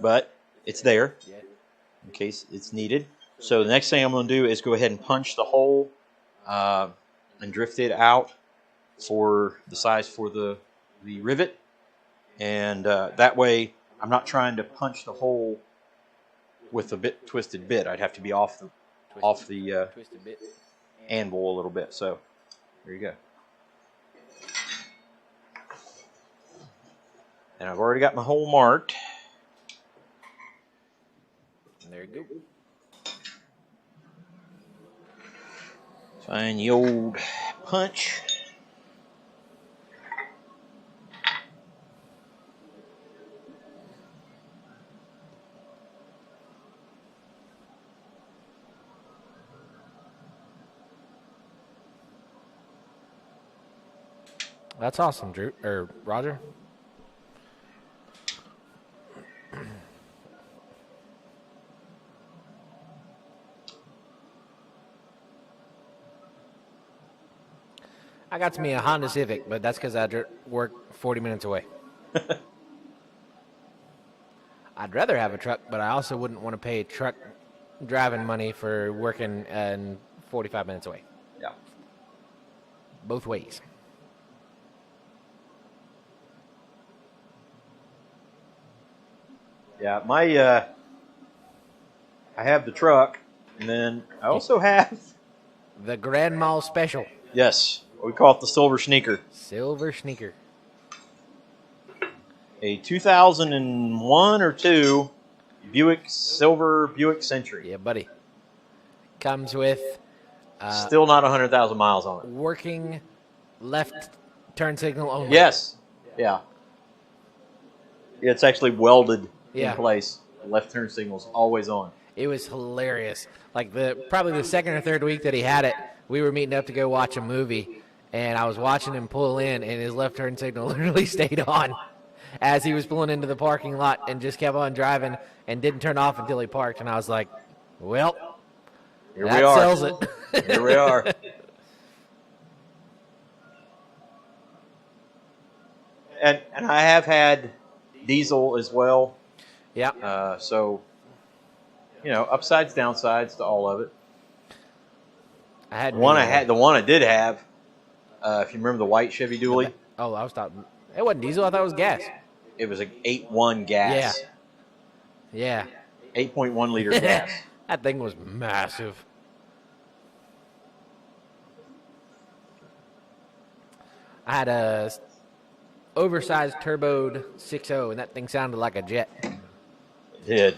But it's there Yeah. in case it's needed. So the next thing I'm going to do is go ahead and punch the hole and drift it out for the size for the rivet. And that way I'm not trying to punch the hole with a twisted bit. I'd have to be off the twisted bit anvil a little bit. So there you go. And I've already got my hole marked. And there you go. Find the old punch. That's awesome, Drew or Roger. I got to me a Honda Civic, but that's because I work 40 minutes away. I'd rather have a truck, but I also wouldn't want to pay truck driving money for working 45 minutes away. Yeah. Both ways. Yeah, I have the truck, and then I also have the Grand Mall Special. Yes, we call it the Silver Sneaker. Silver Sneaker. A 2001 or 2 Silver Buick Century. Yeah, buddy. Comes with still not 100,000 miles on it. Working left turn signal only. Yes. Yeah. It's actually welded in place. The left turn signal's always on. It was hilarious. Like probably the second or third week that he had it, we were meeting up to go watch a movie, and I was watching him pull in, and his left turn signal literally stayed on as he was pulling into the parking lot and just kept on driving and didn't turn off until he parked. And I was like, well, here that we are. sells it. Here we are. And I have had diesel as well. Yeah. So, upsides, downsides to all of it. The one I did have, if you remember the white Chevy Dually. Oh, I was talking. It wasn't diesel. I thought it was gas. It was an 8.1 gas. Yeah. 8.1 liter gas. That thing was massive. I had a oversized turboed 6.0, and that thing sounded like a jet. It did.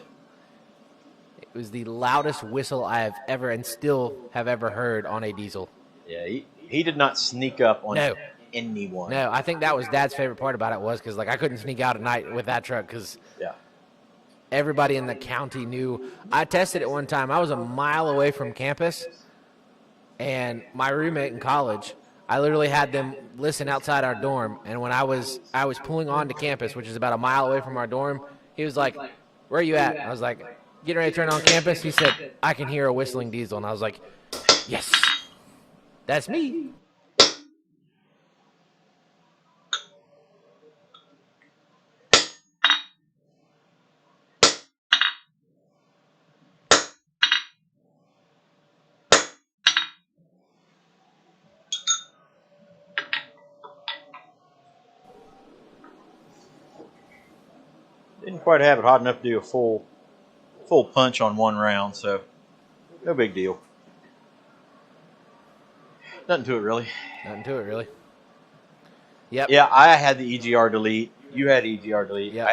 It was the loudest whistle I have ever and still have ever heard on a diesel. Yeah, he did not sneak up on anyone. No, I think that was Dad's favorite part about it was because I couldn't sneak out at night with that truck because everybody in the county knew. I tested it one time. I was a mile away from campus, and my roommate in college, I literally had them listen outside our dorm, and when I was pulling onto campus, which is about a mile away from our dorm, he was like, "Where are you at?" I was like, "Getting ready to turn on campus." He said, "I can hear a whistling diesel," and I was like, "Yes, that's me." Didn't quite have it hot enough to do a full punch on one round, so no big deal. Nothing to it really. Nothing to it really. Yep. Yeah, I had the EGR delete. You had EGR delete. Yep.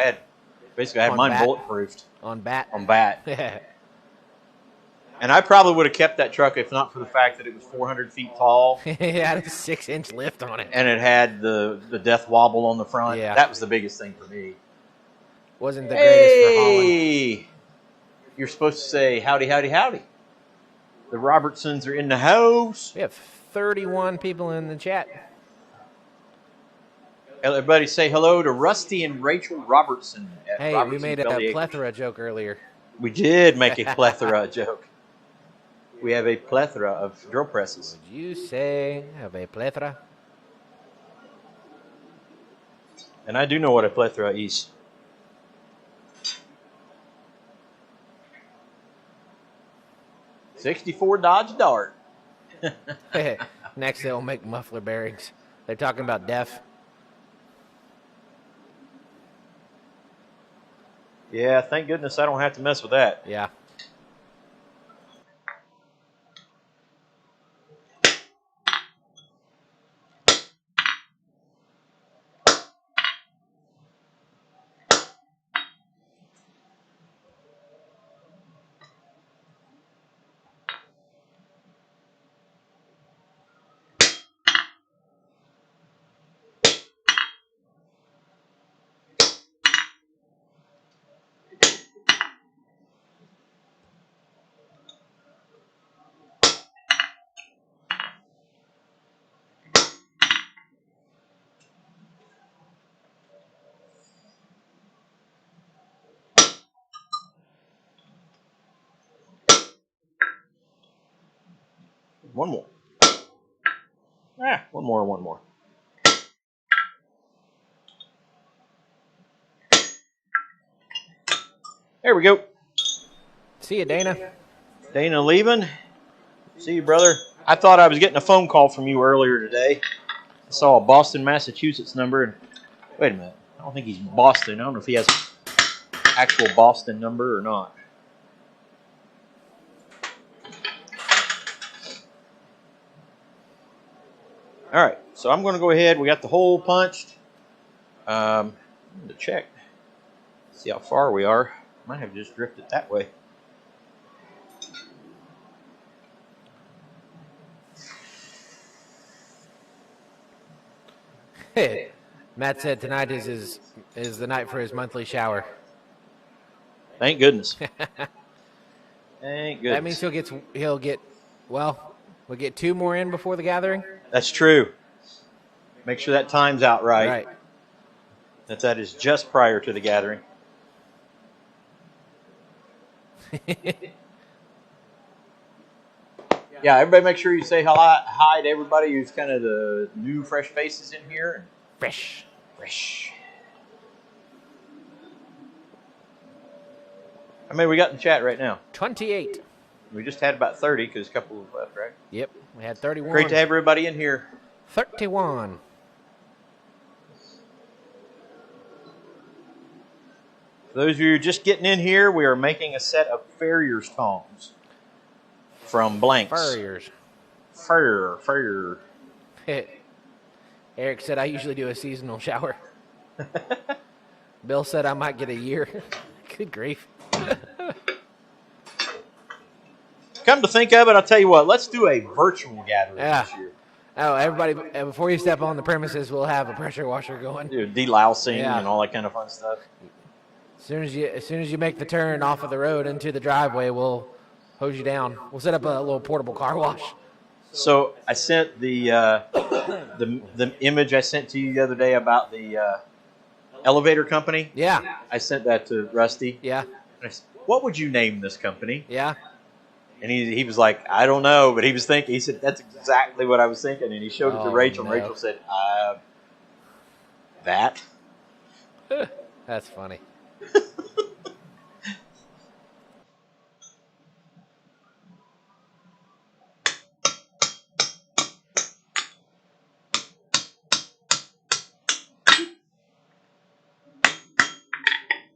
I had mine bulletproofed on bat. On bat. And I probably would have kept that truck if not for the fact that it was 400 feet tall. It had a 6-inch lift on it. And it had the death wobble on the front. Yeah. That was the biggest thing for me. Wasn't the greatest for hauling. You're supposed to say howdy, howdy, howdy. The Robertsons are in the house. We have 31 people in the chat. Everybody say hello to Rusty and Rachel Robertson. At Hey, Robertson we made a Belly Acres. plethora joke earlier. We did make a plethora joke. We have a plethora of drill presses. Would you say have a plethora? And I do know what a plethora is. '64 Dodge Dart. Next, they'll make muffler bearings. They're talking about DEF. Yeah, thank goodness I don't have to mess with that. Yeah. One more. One more. There we go. See you, Dana. Dana leaving. See you, brother. I thought I was getting a phone call from you earlier today. I saw a Boston, Massachusetts number. And wait a minute. I don't think he's Boston. I don't know if he has an actual Boston number or not. All right, so I'm going to go ahead. We got the hole punched. I'm going to check. See how far we are. Might have just drifted that way. Matt said tonight is the night for his monthly shower. Thank goodness. Thank goodness. That means he'll get we'll get 2 more in before the gathering. That's true. Make sure that time's out right. Right. That is just prior to the gathering. Yeah, everybody make sure you say hi to everybody who's kind of the new fresh faces in here. Fresh. How many we got in the chat right now? 28. We just had about 30 because a couple left, right? Yep, we had 31. Great to have everybody in here. 31. For those of you just getting in here, we are making a set of farrier's tongs from blanks. Farrier. Eric said, I usually do a seasonal shower. Bill said I might get a year. Good grief. Come to think of it, I'll tell you what, let's do a virtual gathering this year. Oh, everybody, before you step on the premises, we'll have a pressure washer going. Dude, delousing and all that kind of fun stuff. As soon as you make the turn off of the road into the driveway, we'll hose you down. We'll set up a little portable car wash. So I sent the image I sent to you the other day about the elevator company. Yeah. I sent that to Rusty. Yeah. And I said, what would you name this company? Yeah. And he was like, I don't know, but he was thinking. He said, that's exactly what I was thinking. And he showed it to Rachel, and Rachel said, that. That's funny.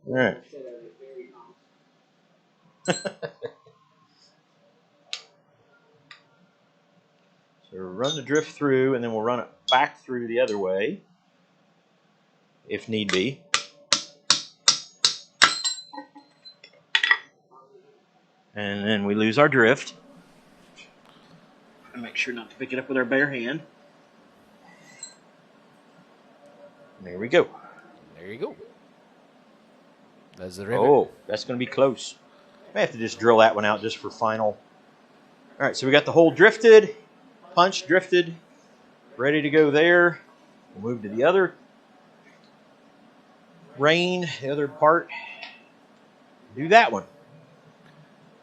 All right. So run the drift through, and then we'll run it back through the other way, if need be. And then we lose our drift. And make sure not to pick it up with our bare hand. There we go. There you go. That's the rivet. Oh, that's going to be close. I have to just drill that one out just for final All right, so we got the hole drifted, punch drifted, ready to go there. We'll move to the other rein, the other part. Do that one.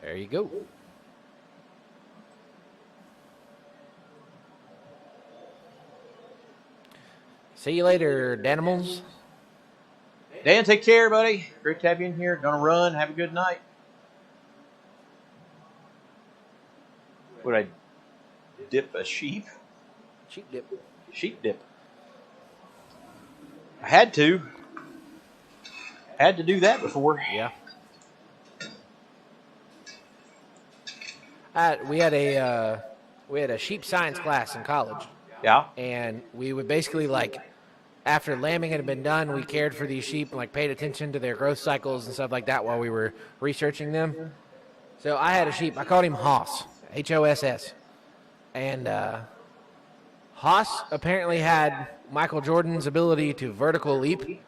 There you go. See you later, Danimals. Dan, take care, buddy. Great to have you in here. Gonna run. Have a good night. Would I dip a sheep? Sheep dip. Sheep dip. I had to. Had to do that before. Yeah. We had a sheep science class in college. Yeah. And we would basically, like, after lambing had been done, we cared for these sheep and, like, paid attention to their growth cycles and stuff like that while we were researching them. So I had a sheep. I called him Hoss, Hoss. And Hoss apparently had Michael Jordan's ability to vertical leap.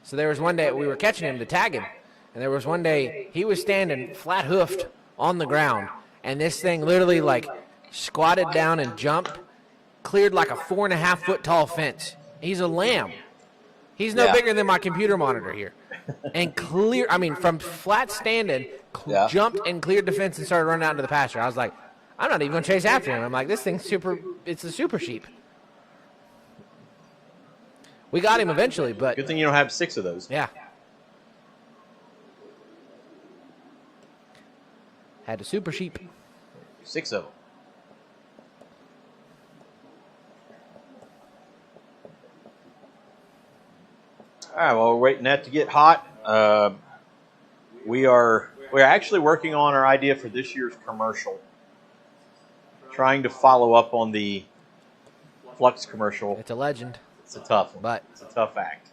So there was one day we were catching him to tag him. And there was one day he was standing flat-hoofed on the ground. And this thing literally, like, squatted down and jumped, cleared like a 4.5-foot tall fence. He's a lamb. He's no bigger than my computer monitor here. And from flat standing, jumped and cleared the fence and started running out into the pasture. I was like, I'm not even going to chase after him. I'm like, this thing's it's a super sheep. We got him eventually, but... Good thing you don't have 6 of those. Yeah. Had a super sheep. 6 of them. All right, well, we're waiting that to get hot. We're actually working on our idea for this year's commercial. Trying to follow up on the Flux commercial. It's a legend. It's a tough one. But it's a tough act.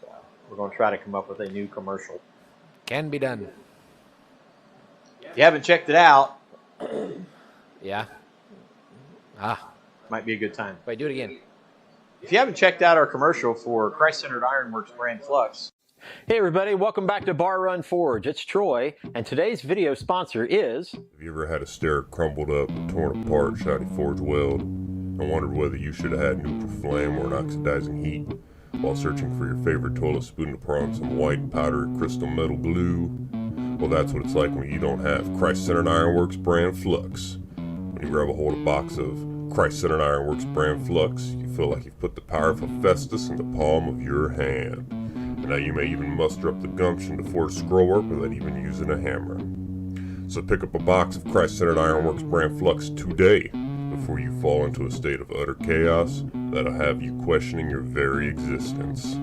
So we're going to try to come up with a new commercial. Can be done. If you haven't checked it out, yeah. Might be a good time. Wait, do it again. If you haven't checked out our commercial for Christ-Centered Ironworks brand Flux. Hey everybody, welcome back to Bar Run Forge. It's Troy, and today's video sponsor is... Have you ever had a stair crumbled up, torn apart, shiny forge weld, and wondered whether you should have had neutral flame or an oxidizing heat while searching for your favorite toilet spoon to pour on some white powdered crystal metal glue? Well, that's what it's like when you don't have Christ-Centered Ironworks brand Flux. When you grab a hold of a box of Christ-Centered Ironworks brand Flux, you feel like you've put the power of Hephaestus in the palm of your hand. And now you may even muster up the gumption to forge scrollwork without even using a hammer. So pick up a box of Christ-Centered Ironworks brand Flux today before you fall into a state of utter chaos that'll have you questioning your very existence.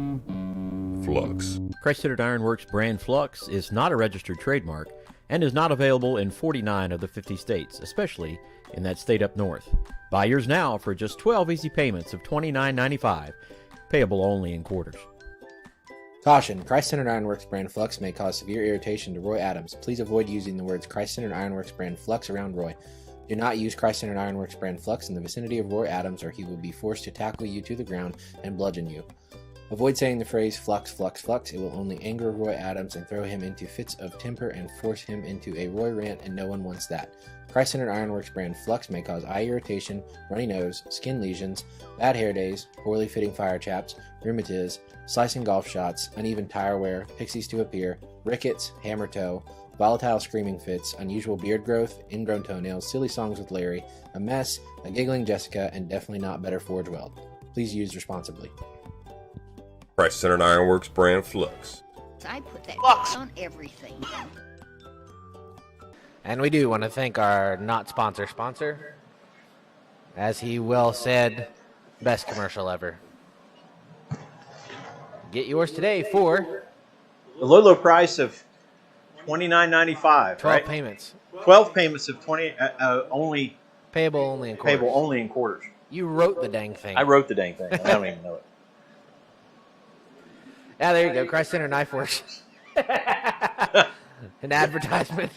Flux. Christ-Centered Ironworks brand Flux is not a registered trademark and is not available in 49 of the 50 states, especially in that state up north. Buy yours now for just 12 easy payments of $29.95, payable only in quarters. Caution, Christ-Centered Ironworks brand Flux may cause severe irritation to Roy Adams. Please avoid using the words Christ-Centered Ironworks brand Flux around Roy. Do not use Christ-Centered Ironworks brand Flux in the vicinity of Roy Adams, or he will be forced to tackle you to the ground and bludgeon you. Avoid saying the phrase flux, flux, flux. It will only anger Roy Adams and throw him into fits of temper and force him into a Roy rant, and no one wants that. Christ-Centered Ironworks brand Flux may cause eye irritation, runny nose, skin lesions, bad hair days, poorly fitting fire chaps, rheumatiz, slicing golf shots, uneven tire wear, pixies to appear, rickets, hammer toe, volatile screaming fits, unusual beard growth, ingrown toenails, silly songs with Larry, a mess, a giggling Jessica, and definitely not better forge weld. Please use responsibly. Christ-Centered Ironworks brand Flux. I put that on everything. And we do want to thank our not sponsor, as he well said, best commercial ever. Get yours today for the low price of $29.95. 12 payments. 12 payments of 20 only Payable only in quarters. payable only in quarters. You wrote the dang thing. I wrote the dang thing. I don't even know it. Yeah, there you go. Christ-Centered Knife Works. An advertisement.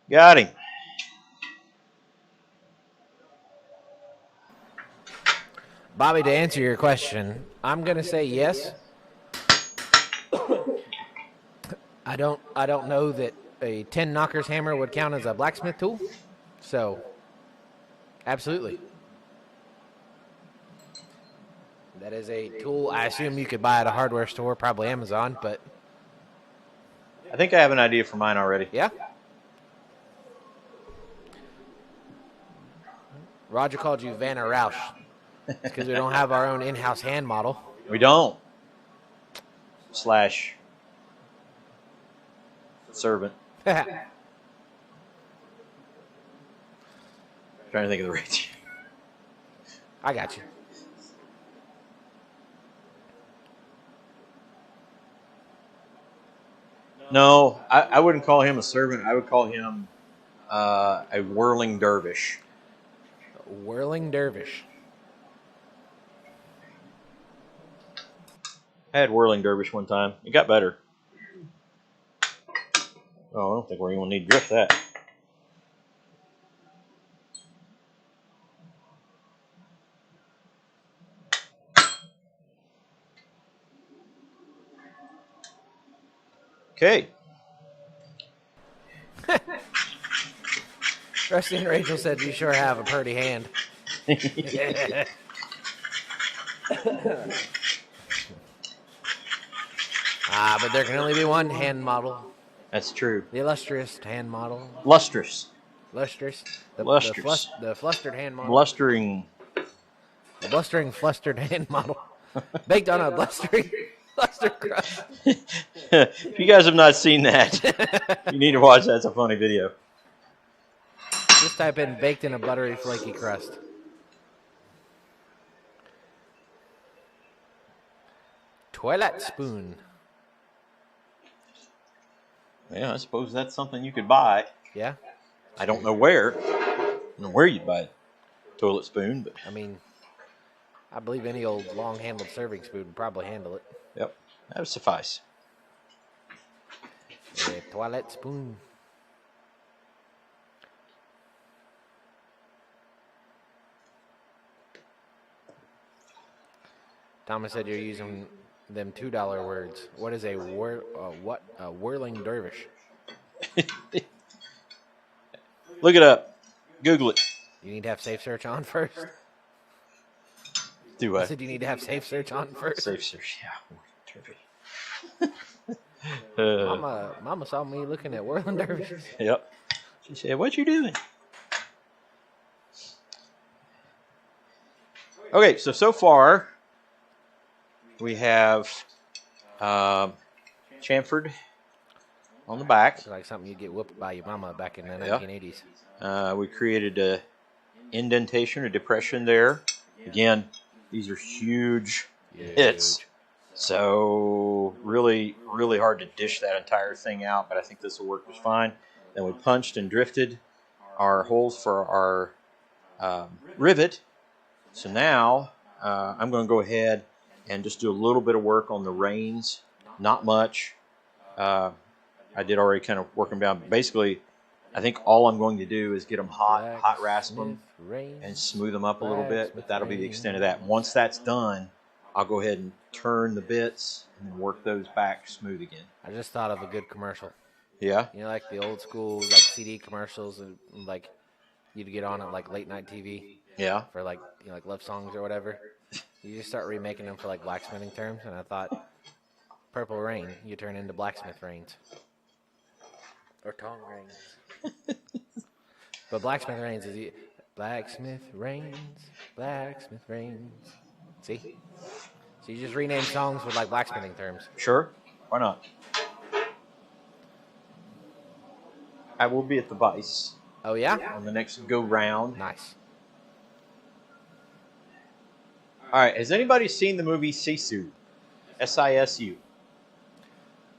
Got him. Bobby, to answer your question, I'm gonna say yes. I don't know that a 10 knockers hammer would count as a blacksmith tool. So, absolutely. That is a tool I assume you could buy at a hardware store, probably Amazon, but I think I have an idea for mine already. yeah. Roger called you Vanna Roush. It's because we don't have our own in-house hand model. We don't. Slash servant. Trying to think of the range. I got you. No, I wouldn't call him a servant. I would call him a whirling dervish. Whirling dervish. I had whirling dervish one time. It got better. Oh, I don't think we're even going to need to drift that. Okay. Rusty and Rachel said you sure have a pretty hand. But there can only be one hand model. That's true. The illustrious hand model. Lustrous. Lustrous. Lustrous. The flustered hand model. Blustering. The blustering, flustered hand model. Baked on a blustering crust. If you guys have not seen that, you need to watch that. It's a funny video. Just type in baked in a buttery, flaky crust. Toilet spoon. Yeah, I suppose that's something you could buy. Yeah? I don't know where. I don't know where you'd buy a toilet spoon, but I mean, I believe any old long-handled serving spoon would probably handle it. yep, that would suffice. A toilet spoon. Thomas said you're using them $2 words. What is a whirling dervish? Look it up. Google it. You need to have safe search on first. Do I what? said you need to have safe search on first. Safe search. Yeah. Turvy. Mama saw me looking at whirling dervishes. Yep. She said, "What you doing?" Okay, so far we have chamfered on the back. It's like something you get whooped by your mama back in the 1980s. We created a indentation, a depression there. Again, these are huge hits. So really, really hard to dish that entire thing out, but I think this will work just fine. Then we punched and drifted our holes for our rivet. So now I'm going to go ahead and just do a little bit of work on the reins. Not much. I did already kind of work them down. But basically, I think all I'm going to do is get them hot rasp them, and smooth them up a little bit. But that'll be the extent of that. Once that's done, I'll go ahead and turn the bits and then work those back smooth again. I just thought of a good commercial. Yeah? You know, like the old school like CD commercials, and like you'd get on at like late night TV. Yeah. For like like love songs or whatever. You just start remaking them for like blacksmithing terms, and I thought Purple Rain, you turn into Blacksmith Rains. Or Tong Rains. But Blacksmith Rains is Blacksmith Rains, Blacksmith Rains. See? So you just rename songs with like blacksmithing terms. Sure. Why not? I will be at the Vice Oh yeah? on the next go round. Nice. All right. Has anybody seen the movie Sisu? SISU.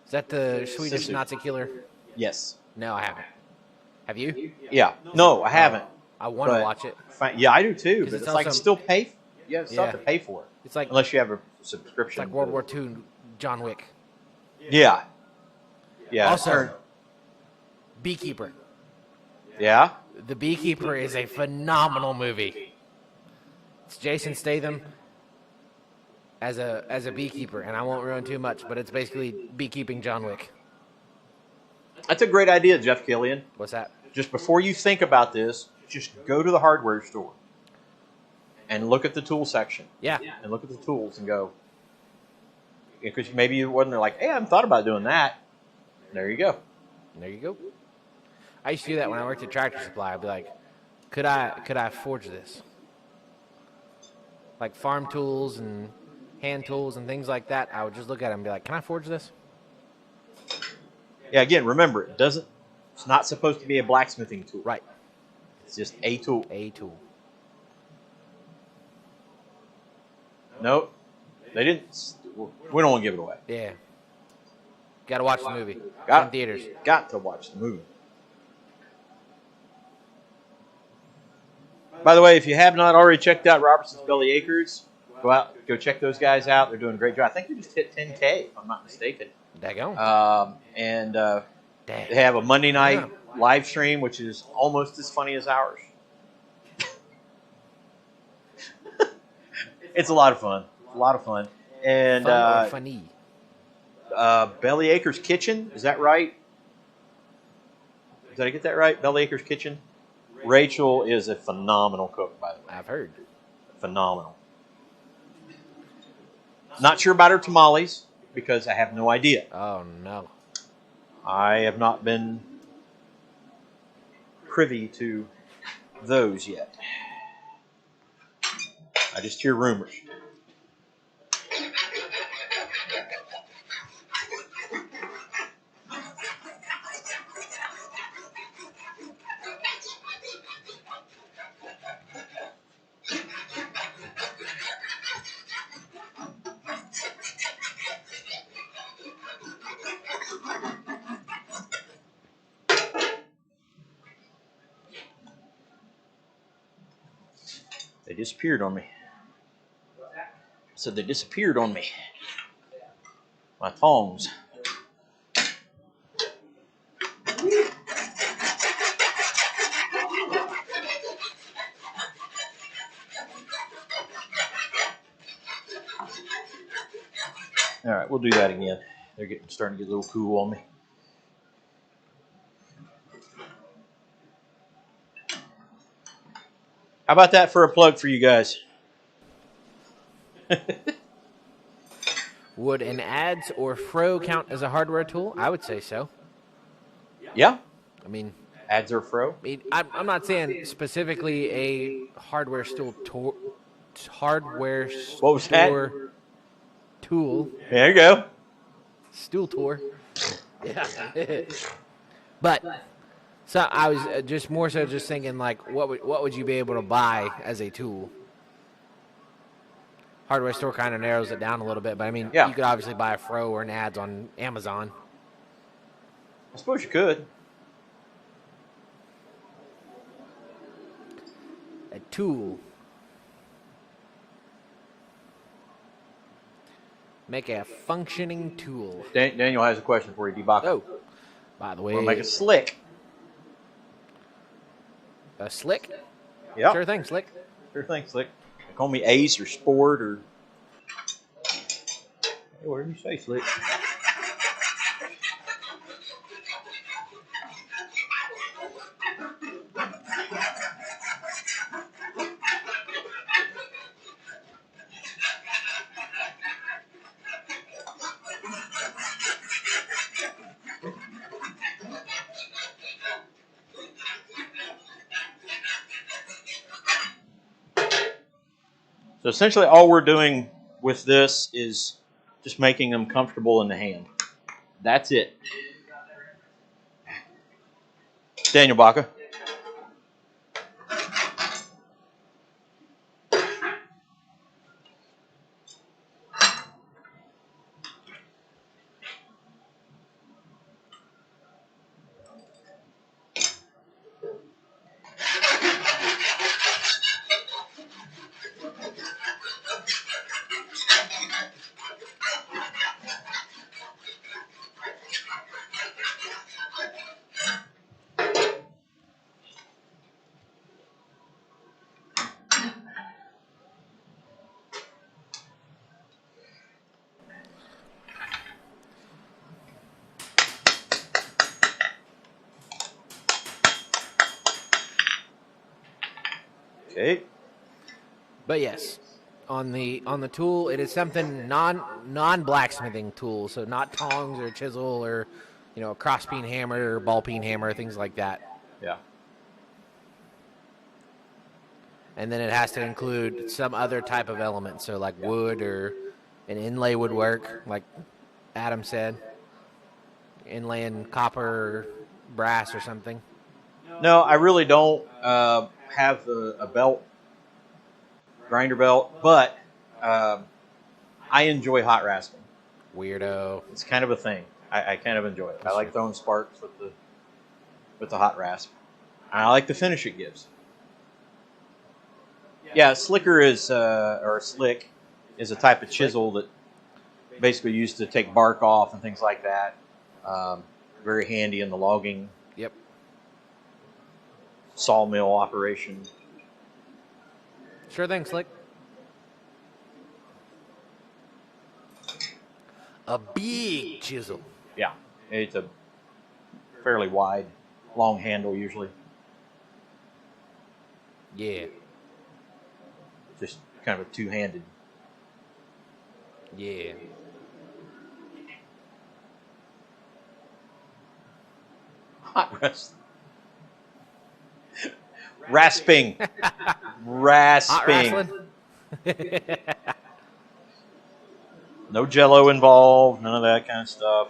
Is that the Swedish Sisu. Nazi killer? Yes. No, I haven't. Have you? Yeah. No, I haven't. I want to But watch it. Yeah, I do too. 'Cause But it's it's like also- still pay. You still have Yeah. to pay for it. It's like Unless you have a it's subscription. like World War II John Wick. Yeah. Yeah. Also, Beekeeper. Yeah. The Beekeeper is a phenomenal movie. It's Jason Statham as a beekeeper, and I won't ruin too much, but it's basically beekeeping John Wick. That's a great idea, Jeff Killian. What's that? Just before you think about this, just go to the hardware store and look at the tool section. Yeah. And look at the tools and go. Because maybe you wasn't like, hey, I haven't thought about doing that. There you go. There you go. I used to do that when I worked at Tractor Supply. I'd be like, could I forge this? Like farm tools and hand tools and things like that. I would just look at it and be like, can I forge this? Yeah, again, remember, it's not supposed to be a blacksmithing tool. Right. It's just a tool. A tool. Nope. They didn't. We don't want to give it away. Yeah. Got to watch the movie. Got in theaters. Got to watch the movie. By the way, if you have not already checked out Robertson's Belly Acres, go check those guys out. They're doing a great job. I think they just hit 10K, if I'm not mistaken. Daggone. They have a Monday night live stream, which is almost as funny as ours. It's a lot of fun. It's a lot of fun. And funny. Belly Acres Kitchen, is that right? Did I get that right? Belly Acres Kitchen? Rachel is a phenomenal cook, by the way. I've heard. Phenomenal. Not sure about her tamales because I have no idea. Oh, no. I have not been privy to those yet. I just hear rumors. They disappeared on me. So they disappeared on me. My tongs. All right, we'll do that again. They're starting to get a little cool on me. How about that for a plug for you guys? Would an adze or fro count as a hardware tool? I would say so. Yeah. I mean, Adze or fro? I'm not saying specifically a hardware store What was that? tool. There you go. Stool tour. Yeah. But so I was just more so just thinking like, what would you be able to buy as a tool? Hardware store kind of narrows it down a little bit, but I mean, Yeah. you could obviously buy a fro or an adze on Amazon. I suppose you could. A tool. Make a functioning tool. Daniel has a question for you, Debaka. Oh, by the way, We'll make a slick. a slick. Yeah. Sure thing, slick. Sure thing, slick. Call me Ace or Sport or. Hey, whatever you say, slick. So essentially all we're doing with this is just making them comfortable in the hand. That's it. Daniel Baca. Okay. But yes, on the tool, it is something non blacksmithing tool, so not tongs or chisel or a cross peen hammer or ball peen hammer, things like that. Yeah. And then it has to include some other type of element, so like wood or an inlay would work, like Adam said, inlaying copper, or brass, or something. No, I really don't have a belt, grinder belt, but I enjoy hot rasping. Weirdo. It's kind of a thing. I kind of enjoy it. I like throwing sparks with the hot rasp. And I like the finish it gives. Yeah, slicker is or slick is a type of chisel that basically used to take bark off and things like that. Very handy in the logging. Yep. Sawmill operation. Sure thing, Slick. A big chisel. Yeah, it's a fairly wide, long handle usually. Yeah. Just kind of a two-handed. Yeah. Hot rasping. Rasping. Hot wrestling? No jello involved, none of that kind of stuff.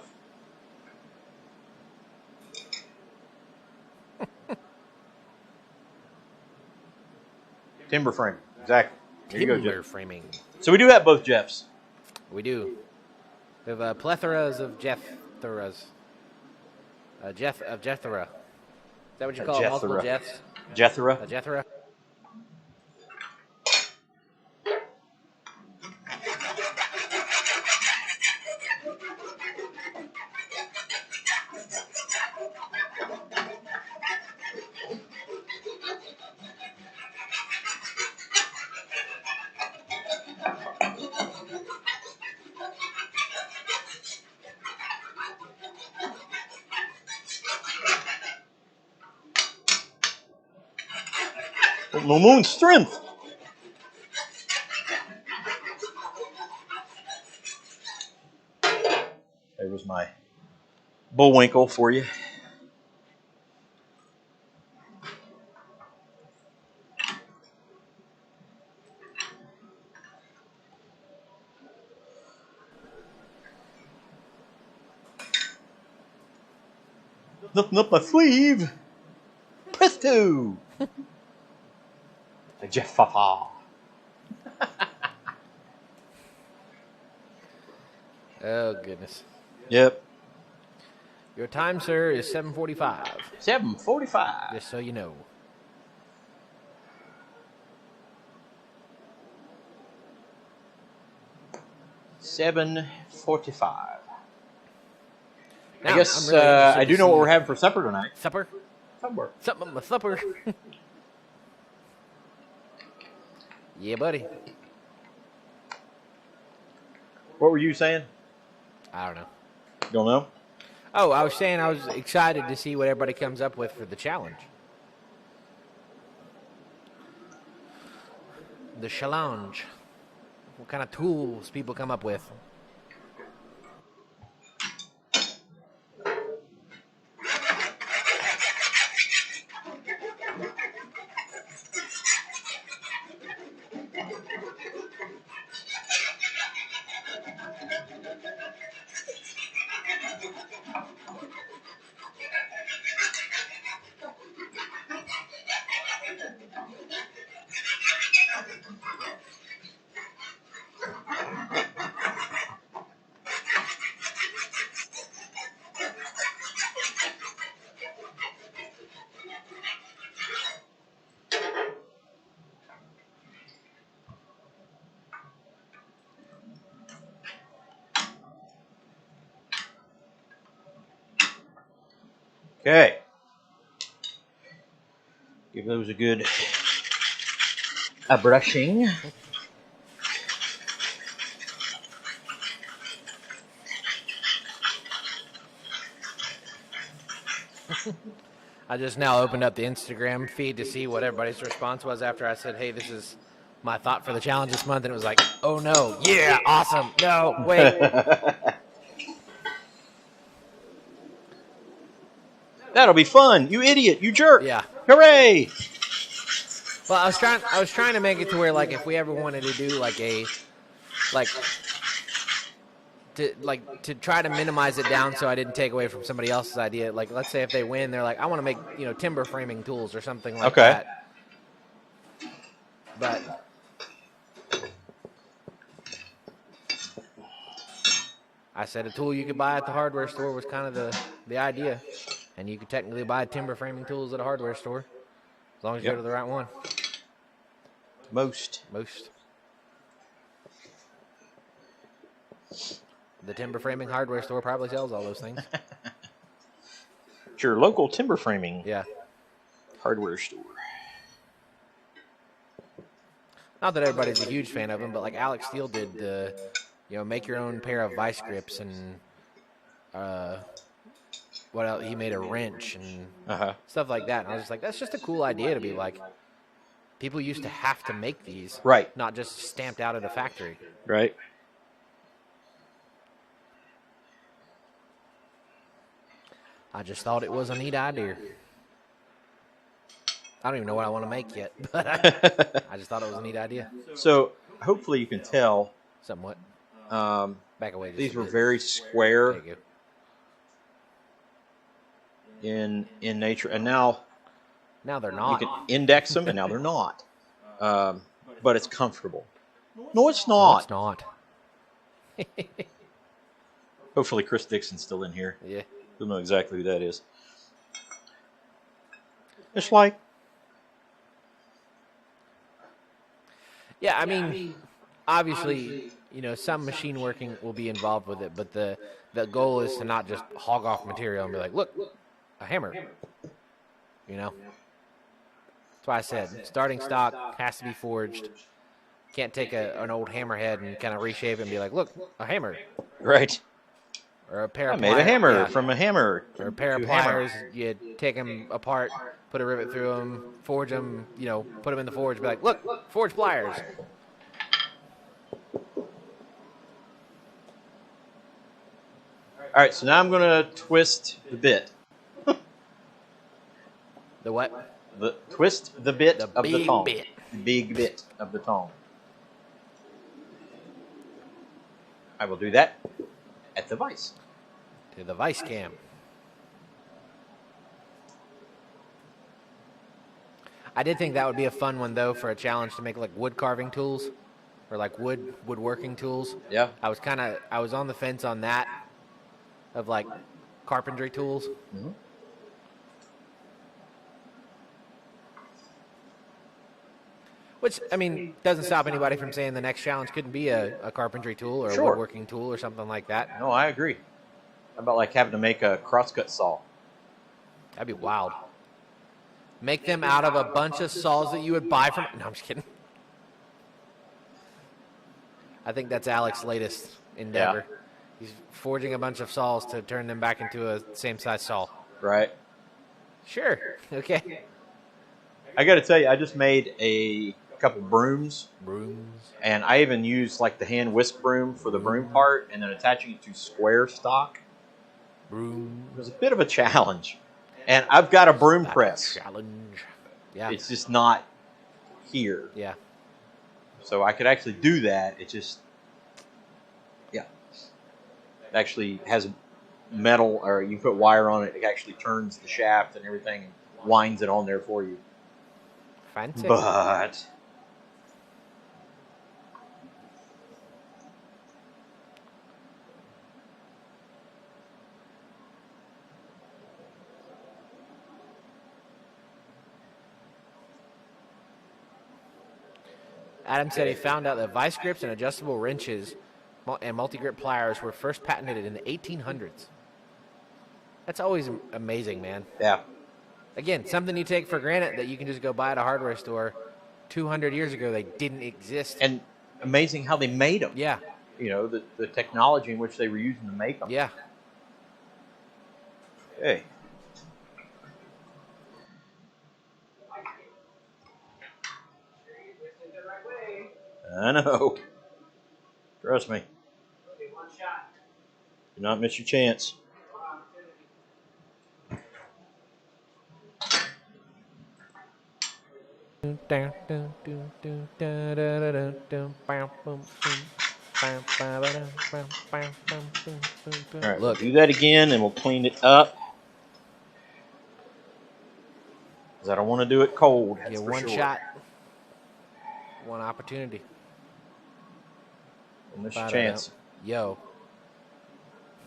Timber frame, exactly. There you go, Timber Jeff. framing. So we do have both Jeffs. We do. We have plethoras of Jethras. Jethra. Is that what you call multiple Jeths? Jethra. A Jethra? No moon strength. There was my Bullwinkle for you. Nothing up my sleeve. Presto. Jeff Papa. Oh, goodness. Yep. Your time, sir, is 7:45. 7:45. Just so you know. $7.45. Now, I guess I'm really interested I to do know what see- we're having for supper tonight. Supper? Supper. Something, my supper. Yeah, buddy. What were you saying? I don't know. Don't know? Oh, I was saying I was excited to see what everybody comes up with for the challenge. The challenge. What kind of tools people come up with. Okay. Give those a good brushing. I just now opened up the Instagram feed to see what everybody's response was after I said, hey, this is my thought for the challenge this month. And it was like, oh, no. Yeah, awesome. No, wait. That'll be fun. You idiot. You jerk. Yeah. Hooray. Well, I was trying to make it to where, like, if we ever wanted to do, like, to try to minimize it down so I didn't take away from somebody else's idea. Like, let's say if they win, they're like, I want to make, timber framing tools or something like that. But I said a tool you could buy at the hardware store was kind of the idea. And you could technically buy timber framing tools at a hardware store as long as you go to the right one. Most. The timber framing hardware store probably sells all those things. It's your local timber framing hardware store. Not that everybody's a huge fan of them, but like Alex Steele did the, make your own pair of vice grips and what else? He made a wrench and stuff like that. And I was just like, that's just a cool idea to be like, people used to have to make these. Right. Not just stamped out at a factory. Right. I just thought it was a neat idea. I don't even know what I want to make yet, but I just thought it was a neat idea. So hopefully you can tell. Somewhat. Back away. These were very square There you go. in nature, and now they're you not. can index them, and now they're not. But it's comfortable. No, it's not. No, it's not. Hopefully Chris Dixon's still in here. Yeah. He'll know exactly who that is. It's like. Yeah, I mean, obviously, some machine working will be involved with it, but the goal is to not just hog off material and be like, look, a hammer. That's why I said starting stock has to be forged. Can't take an old hammerhead and kind of reshape it and be like, look, a hammer. Right. Or a pair of I made a hammer from a hammer. Or a pair of pliers. You take them apart, put a rivet through them, forge them, put them in the forge, be like, look, forge pliers. All right, so now I'm going to twist the bit. The what? Twist the bit The of the big tong. bit. The big bit of the tong. I will do that at the vise. To the vice cam. I did think that would be a fun one, though, for a challenge to make, like, wood carving tools. Or, like, woodworking tools. Yeah. I was on the fence on that. Of, like, carpentry tools. Mm-hmm. Which, I mean, doesn't stop anybody from saying the next challenge couldn't be a carpentry tool or a woodworking tool or something like that. No, I agree. How about, like, having to make a crosscut saw? That'd be wild. Make them out of a bunch of saws that you would buy from... No, I'm just kidding. I think that's Alex's latest endeavor. Yeah. He's forging a bunch of saws to turn them back into a same-size saw. Right. Sure. Okay. I got to tell you, I just made a couple brooms. Brooms. And I even used, like, the hand whisk broom for the broom part and then attaching it to square stock. Broom. It was a bit of a challenge. And I've got a broom press. Challenge. Yeah. It's just not here. Yeah. So I could actually do that. It just, yeah. It actually has metal, or you can put wire on it. It actually turns the shaft and everything and winds it on there for you. Fancy. But Adam said he found out that vice grips and adjustable wrenches and multi-grip pliers were first patented in the 1800s. That's always amazing, man. yeah. Again, something you take for granted that you can just go buy at a hardware store. 200 years ago, they didn't exist. And amazing how they made them. Yeah. You know, the technology in which they were using to make them. Yeah. Okay. I know. Trust me. Do not miss your chance. All right, Look, we'll do that again, and we'll clean it up. Because I don't want to do it cold. That's get for one sure. shot, one opportunity. Don't miss your chance. Yo.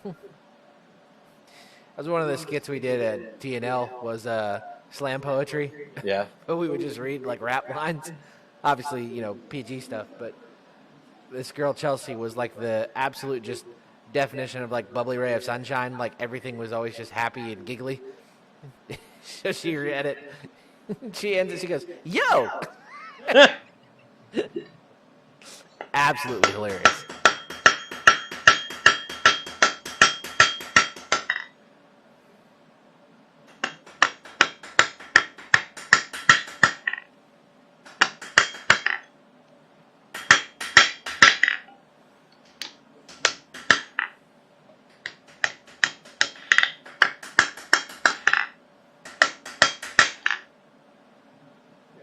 That was one of the skits we did at TNL was slam poetry. Yeah. But we would just read like rap lines. Obviously, you know, PG stuff, but this girl Chelsea was like the absolute just definition of like bubbly ray of sunshine. Like everything was always just happy and giggly. So she read it. She ends it, she goes, yo! Absolutely hilarious.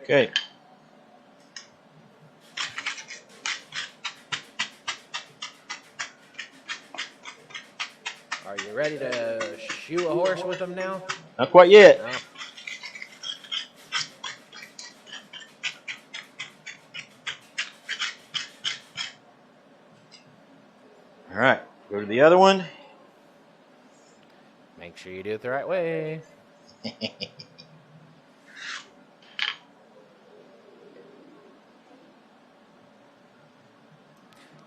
Okay. Are you ready to shoe a horse with them now? Not quite yet. No. All right. Go to the other one. Make sure you do it the right way.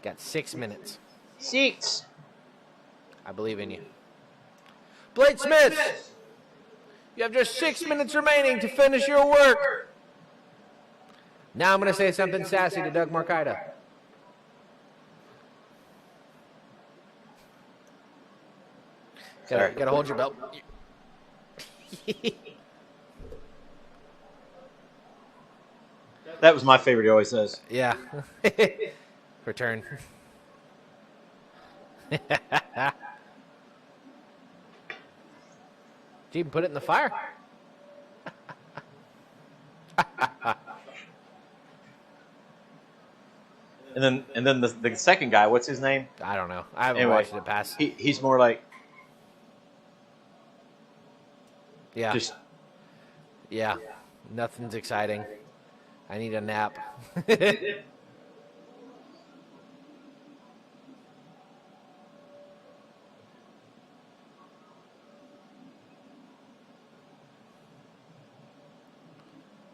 Got 6 minutes. 6. I believe in you. Blade Smith! You have just 6 minutes remaining to finish your work. Now I'm going to say something sassy to Doug Markida. Gotta hold your belt. That was my favorite, he always says. Yeah. Return. Did you even put it in the fire? And then the second guy, what's his name? I don't know. I haven't Anyway, watched it pass. He's more like Yeah. just Yeah. Nothing's exciting. I need a nap.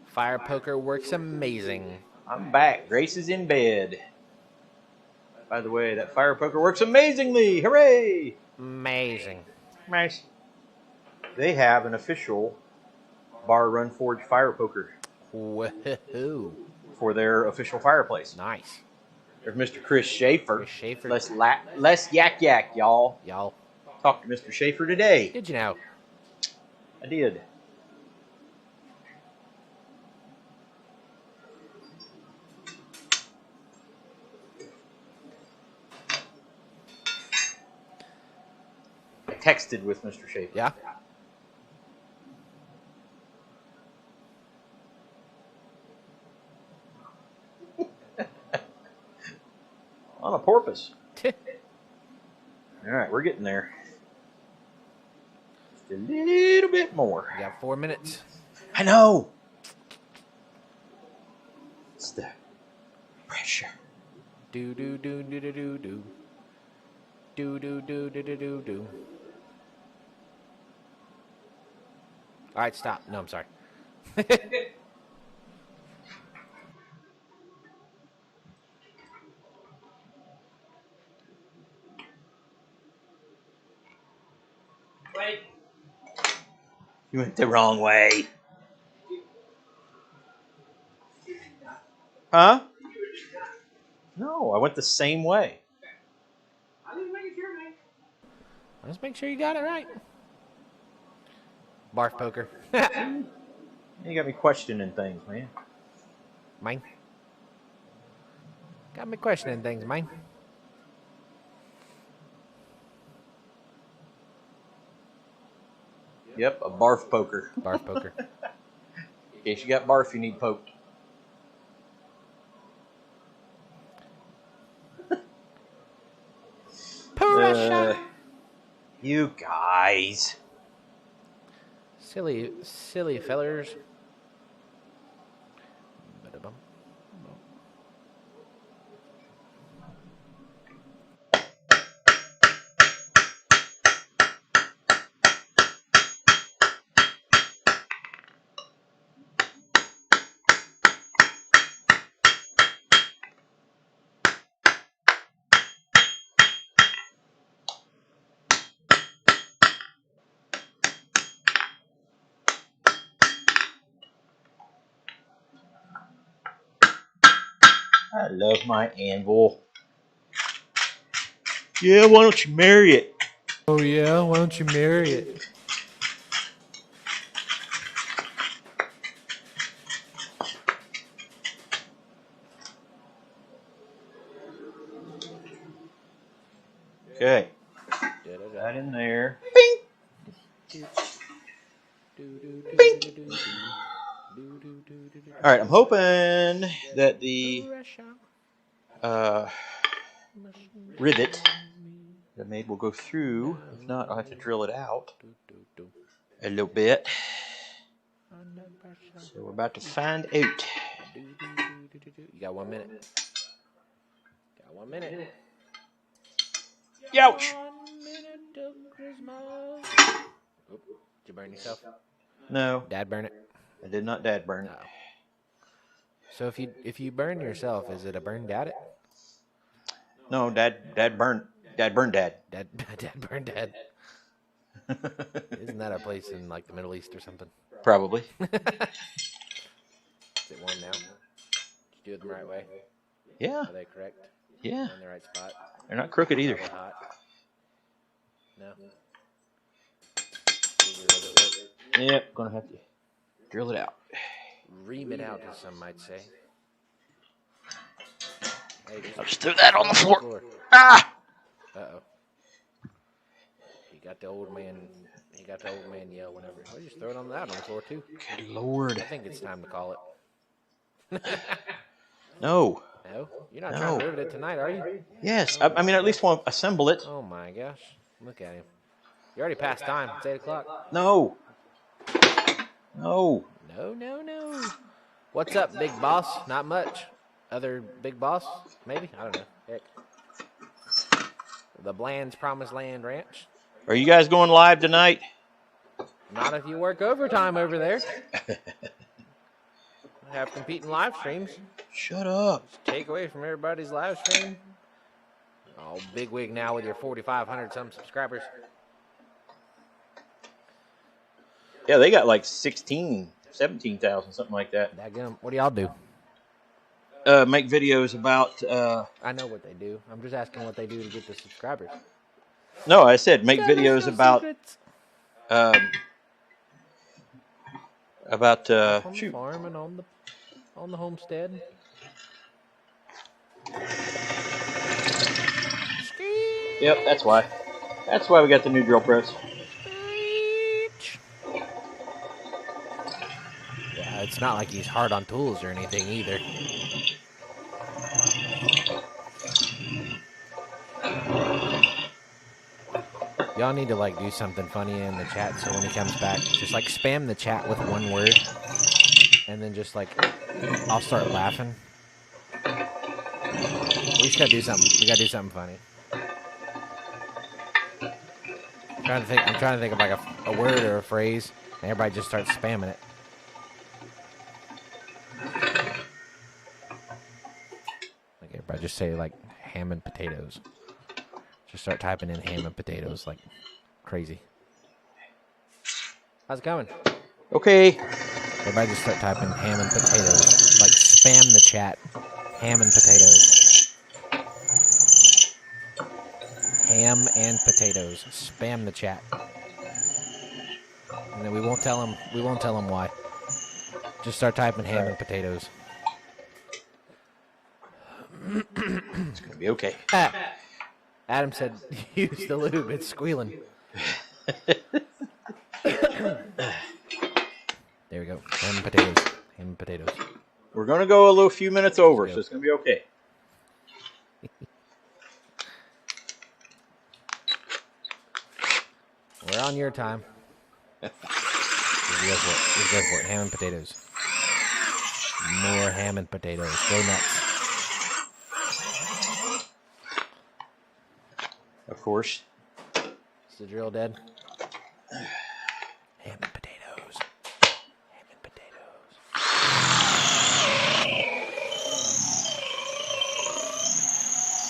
Fire poker works amazing. I'm back. Grace is in bed. By the way, that fire poker works amazingly. Hooray! Amazing. Nice. They have an official Bar Run Forge fire poker Woohoo. for their official fireplace. Nice. There's Mr. Chris Schaefer. Chris Schaefer. Less yak, y'all. Y'all. Talked to Mr. Schaefer today. Did you know? I did. I texted with Mr. Schaefer. Yeah? On a porpoise. All right, we're getting there. Just a little bit more. You got 4 minutes. I know. It's the pressure. Do do do do do do do. Do do do do do do do. All right, stop. No, I'm sorry. Wait. You went the wrong way. Huh? No, I went the same way. Let's make sure you got it right. Barf poker. You got me questioning things, man. Mine. Got me questioning things, man. Yep, a barf poker. Barf poker. In case you got barf, you need poked. You guys. Silly fellers. Ba-da-bum. I love my anvil. Yeah, why don't you marry it? Oh yeah, why don't you marry it? Okay. Da-da-da. That in there. All right, I'm hoping that the rivet that I made will go through. If not, I'll have to drill it out a little bit. So we're about to find out. You got 1 minute. Got 1 minute. Youch! 1 minute till Christmas. Oop, did you burn yourself? No, Dad burn it? I did not dad burn. No. So if you burn yourself, is it a burn dad it? No, dad burned dad. Dad burn dad. Isn't that a place in like the Middle East or something? Probably. Is it warm now? Did you do it the right way? Yeah. Are they correct? Yeah. In the right spot? They're not crooked either. Double hot? No. Yep, gonna have to drill it out. Ream it out, as some might say. Hey, I'll just throw that on the floor. Ah! Uh-oh. He got the old man yell whenever. Well, just throw it on the floor, too. Good Lord. I think it's time to call it. No. No? You're not trying to rivet it tonight, are you? Yes. I mean, at least want to assemble it. Oh, my gosh. Look at him. You already passed time. It's 8 o'clock. No. No. No. What's up, big boss? Not much. Other big boss? Maybe? I don't know. Heck. The Bland's Promised Land Ranch. Are you guys going live tonight? Not if you work overtime over there. Have competing live streams. Shut up. Just take away from everybody's live stream. Oh, big wig now with your 4,500 some subscribers. Yeah, they got like 16, 17,000, something like that. Dadgum. What do y'all do? Make videos about... I know what they do. I'm just asking what they do to get the subscribers. No, I said make videos about... shoot. Farm and on the homestead. Yep, that's why. That's why we got the new drill press. Yeah, it's not like he's hard on tools or anything either. Y'all need to like do something funny in the chat so when he comes back, just like spam the chat with one word and then just like I'll start laughing. We just gotta do something. We gotta do something funny. I'm trying to think of like a word or a phrase and everybody just starts spamming it. Like everybody just say like ham and potatoes. Just start typing in ham and potatoes like crazy. How's it coming? Okay. Everybody just start typing ham and potatoes. Like spam the chat. Ham and potatoes. Ham and potatoes. Spam the chat. And then we won't tell them why. Just start typing ham and potatoes. It's going to be okay. Adam said, use the lube. It's squealing. There we go. Ham and potatoes. Ham and potatoes. We're going to go a few minutes over, so it's going to be okay. We're on your time. Just go for it. Just go for it. Ham and potatoes. More ham and potatoes. Go nuts. Of course. Is the drill dead? Ham and potatoes. Ham and potatoes.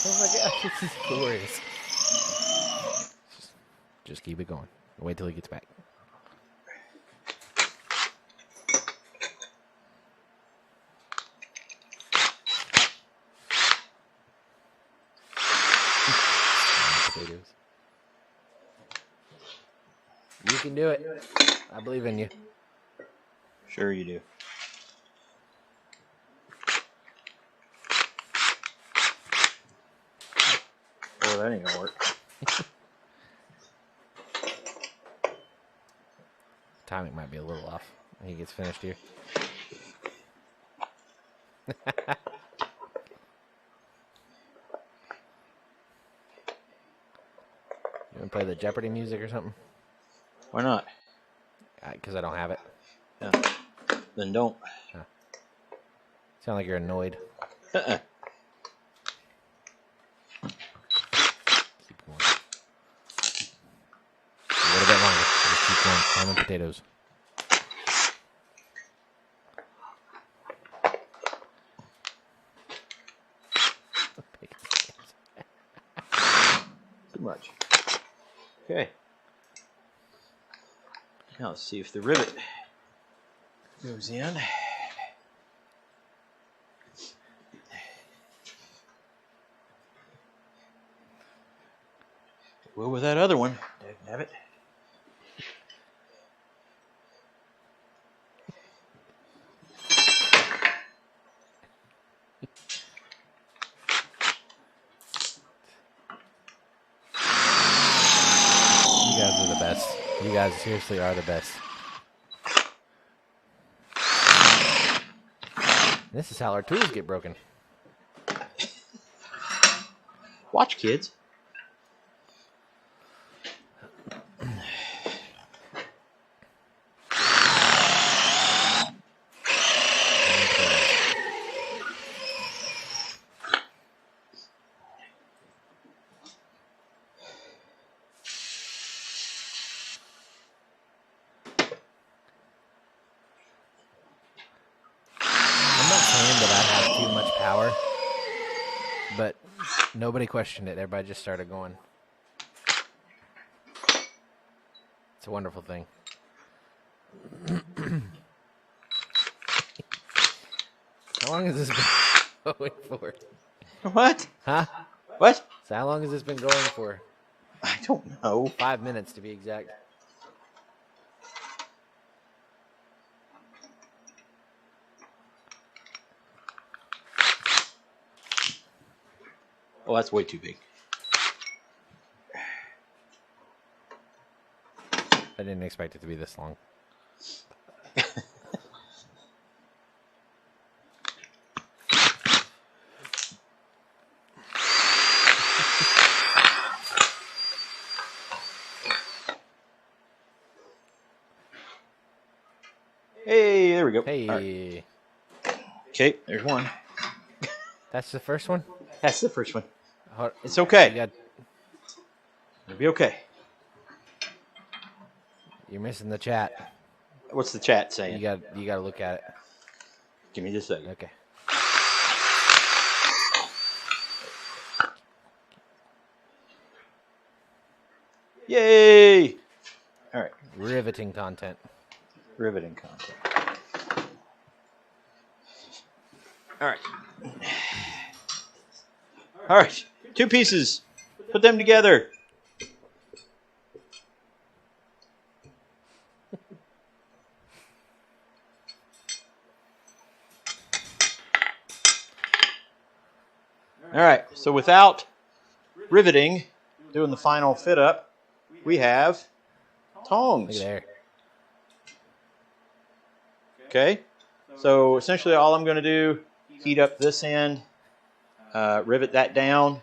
Oh my gosh, this is glorious. Just keep it going. Wait till he gets back. Potatoes. You can do it. I believe in you. Sure you do. Well, that ain't gonna work. Timing might be a little off when he gets finished here. You want to play the Jeopardy music or something? Why not? Because I don't have it. Yeah. Then don't. Sound like you're annoyed. Uh-uh. Keep going. A little bit longer. Just keep going. Ham and potatoes. Too much. Okay. Now let's see if the rivet goes in. Well, with that other one, have it. You guys are the best. You guys seriously are the best. This is how our tools get broken. Watch, kids. But nobody questioned it. Everybody just started going. It's a wonderful thing. How long has this been going for? What? Huh? What? So how long has this been going for? I don't know. 5 minutes to be exact. Oh, that's way too big. I didn't expect it to be this long. Hey, there we go. Hey. Right. Okay, there's one. That's the first one? That's the first one. Hold, It's okay. you got, It'll be okay. you're missing the chat. What's the chat saying? You got to look at it. Give me just a second. Okay. Yay! All right. Riveting content. Riveting content. All right. All right. 2 pieces. Put them together. All right, so without riveting, doing the final fit up, we have tongs. Look there. Okay, so essentially all I'm going to do, heat up this end, rivet that down,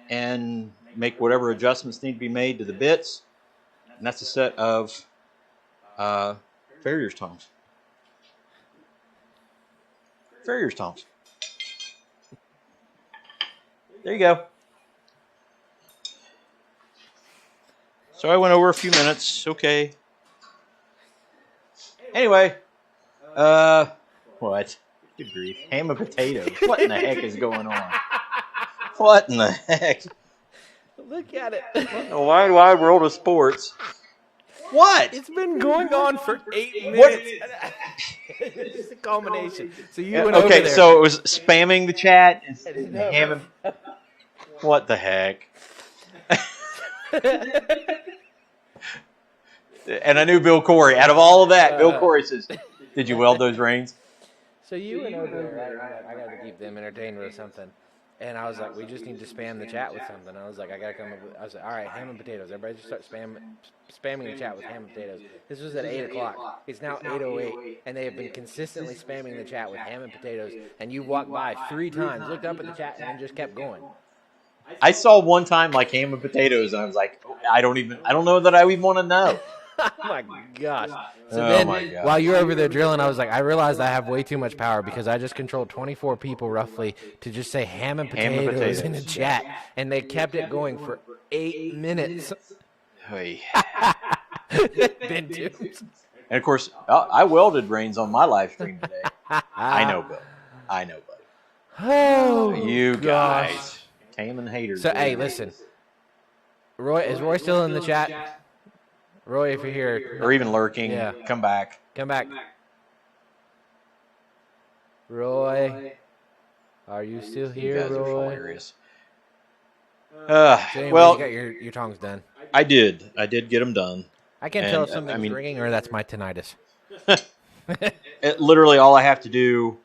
and make whatever adjustments need to be made to the bits. And that's a set of farrier's tongs. Farrier's tongs. There you go. So I went over a few minutes. Okay. Anyway, what? Good grief. Ham and potatoes. What in the heck is going on? What in the heck? Look at it. The wide, wide world of sports. What? It's been going on for 8 minutes. It's a culmination. So you went over Okay, there. so it was spamming the chat and ham and... What the heck? And I knew Bill Corey. Out of all of that, Bill Corey says, "Did you weld those reins?" So you went over there. I got to keep them entertained with something. And I was like, we just need to spam the chat with something. I was like, I got to come up with, I was like, all right, ham and potatoes. Everybody just start spamming the chat with ham and potatoes. This was at 8 o'clock. It's now 8:08, and they have been consistently spamming the chat with ham and potatoes. And you walked by 3 times, looked up at the chat, and then just kept going. I saw one time like ham and potatoes, and I was like, I don't know that I even want to know. Oh my gosh. So Oh then, my gosh. while you were over there drilling, I was like, I realized I have way too much power because I just controlled 24 people roughly to just say ham and Ham and potatoes in the potatoes. chat. And they kept it going for 8 minutes. Hey. Been duped. And of course, I welded reins on my live stream today. I know, Bill. I know, buddy. Oh, You gosh. guys, ham and haters. So, hey, listen. Roy, is Roy still in the chat? Roy, if you're here, or even lurking, Yeah. come back. come back. Roy, are you still You here, guys are Roy? hilarious. So anyway, Well, you got your tongs done. I did get them done. I can't and, tell if I something's mean- ringing or that's my tinnitus. Literally, all I have to do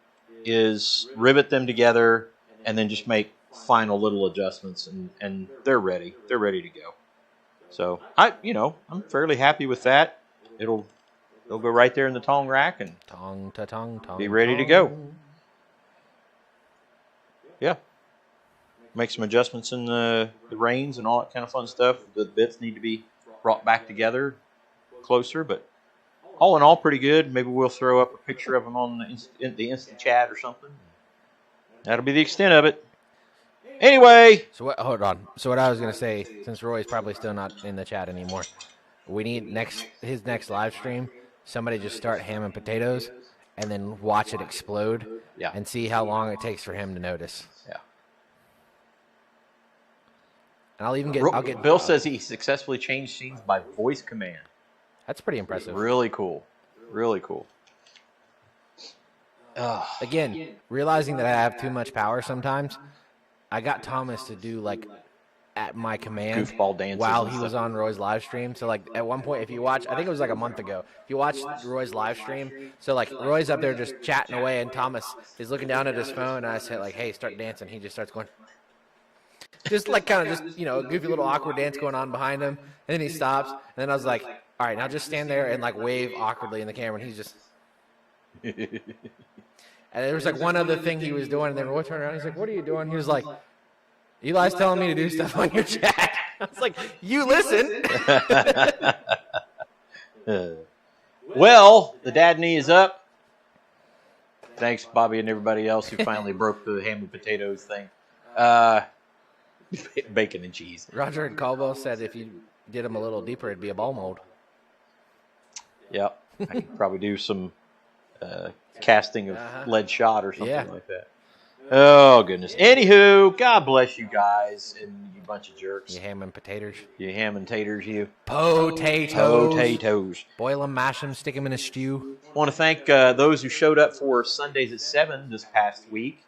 is rivet them together and then just make final little adjustments, and they're ready. They're ready to go. So I'm fairly happy with that. It'll go right there in the tong rack and Tong ta tong tong. be ready to tong. go. Yeah. Make some adjustments in the reins and all that kind of fun stuff. The bits need to be brought back together closer, but all in all, pretty good. Maybe we'll throw up a picture of them on the instant chat or something. That'll be the extent of it. Anyway, So what? Hold on. So what I was gonna say, since Roy's probably still not in the chat anymore, we need his next live stream. Somebody just start ham and potatoes, and then watch it explode, Yeah. and see how long it takes for him to notice. Yeah. And I'll even I'll get Bill says he successfully changed scenes by voice command. That's pretty impressive. Really cool. Really cool. Again, realizing that I have too much power sometimes, I got Thomas to do like at my command Goofball dances while and he was stuff. on Roy's live stream. So like at one point, if you watch, I think it was like a month ago, if you watch Roy's live stream, so like Roy's up there just chatting away, and Thomas is looking down at his phone, and I said like, "Hey, start dancing." He just starts going, just like kind of just a goofy little awkward dance going on behind him, and then he stops, and then I was like, "All right, now just stand there and like wave awkwardly in the camera," and he's just. And there was like one other thing he was doing, and then Roy turned around. He's like, "What are you doing?" He was like, "Eli's telling me to do stuff on your chat." I was like, "You listen." Well, the dad knee is up. Thanks, Bobby, and everybody else who finally broke the ham and potatoes thing. Bacon and cheese. Roger and Caldwell said if you did them a little deeper, it'd be a ball mold. Yep. I could probably do some casting of lead shot or something Yeah. like that. Oh, goodness. Anywho, God bless you guys and you bunch of jerks. You ham and potatoes. You ham and taters, you. Potatoes. Potatoes. Boil them, mash them, stick them in a stew. I want to thank those who showed up for Sundays at 7 this past week.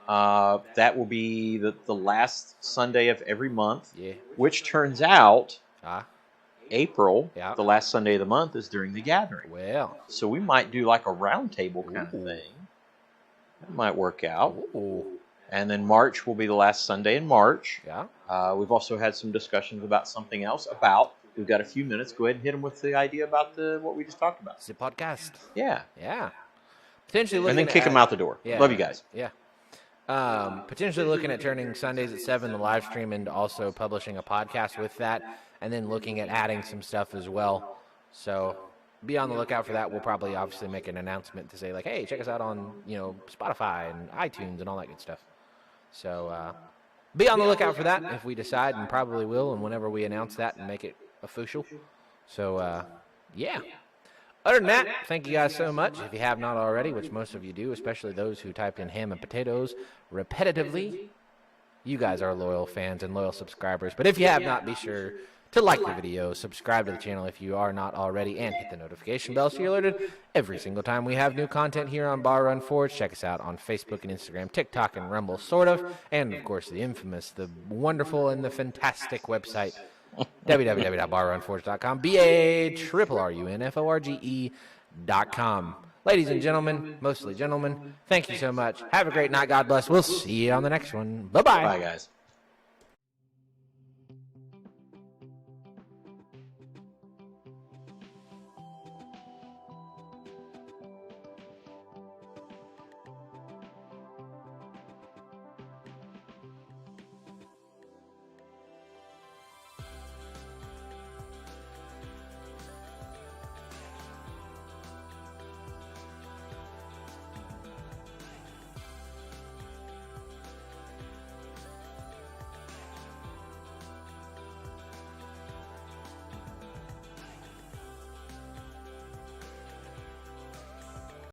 That will be the last Sunday of every month, Yeah. which turns out Ah, April, Yeah. the last Sunday of the month, is during the gathering. well. So we might do like a round table kind of thing. That might work out. Ooh. And then March will be the last Sunday in March. Yeah. We've also had some discussions about something else. We've got a few minutes. Go ahead and hit them with the idea about what we just talked about. It's a podcast. Yeah. Yeah. Potentially looking And then kick them out the door. Yeah. Love you guys. Yeah. Potentially looking at turning Sundays at 7, the live stream, into also publishing a podcast with that, and then looking at adding some stuff as well. So be on the lookout for that. We'll probably obviously make an announcement to say, like, hey, check us out on, Spotify and iTunes and all that good stuff. So be on the lookout for that if we decide, and probably will, and whenever we announce that and make it official. So, yeah. Other than that, thank you guys so much. If you have not already, which most of you do, especially those who typed in ham and potatoes repetitively, you guys are loyal fans and loyal subscribers. But if you have not, be sure to like the video, subscribe to the channel if you are not already, and hit the notification bell so you're alerted every single time we have new content here on Bar Run Forge. Check us out on Facebook and Instagram, TikTok, and Rumble, sort of. And, of course, the infamous, the wonderful, and the fantastic website, www.barrunforge.com, BARRUNFORGE.com. Ladies and gentlemen, mostly gentlemen, thank you so much. Have a great night. God bless. We'll see you on the next one. Bye-bye. Bye, guys.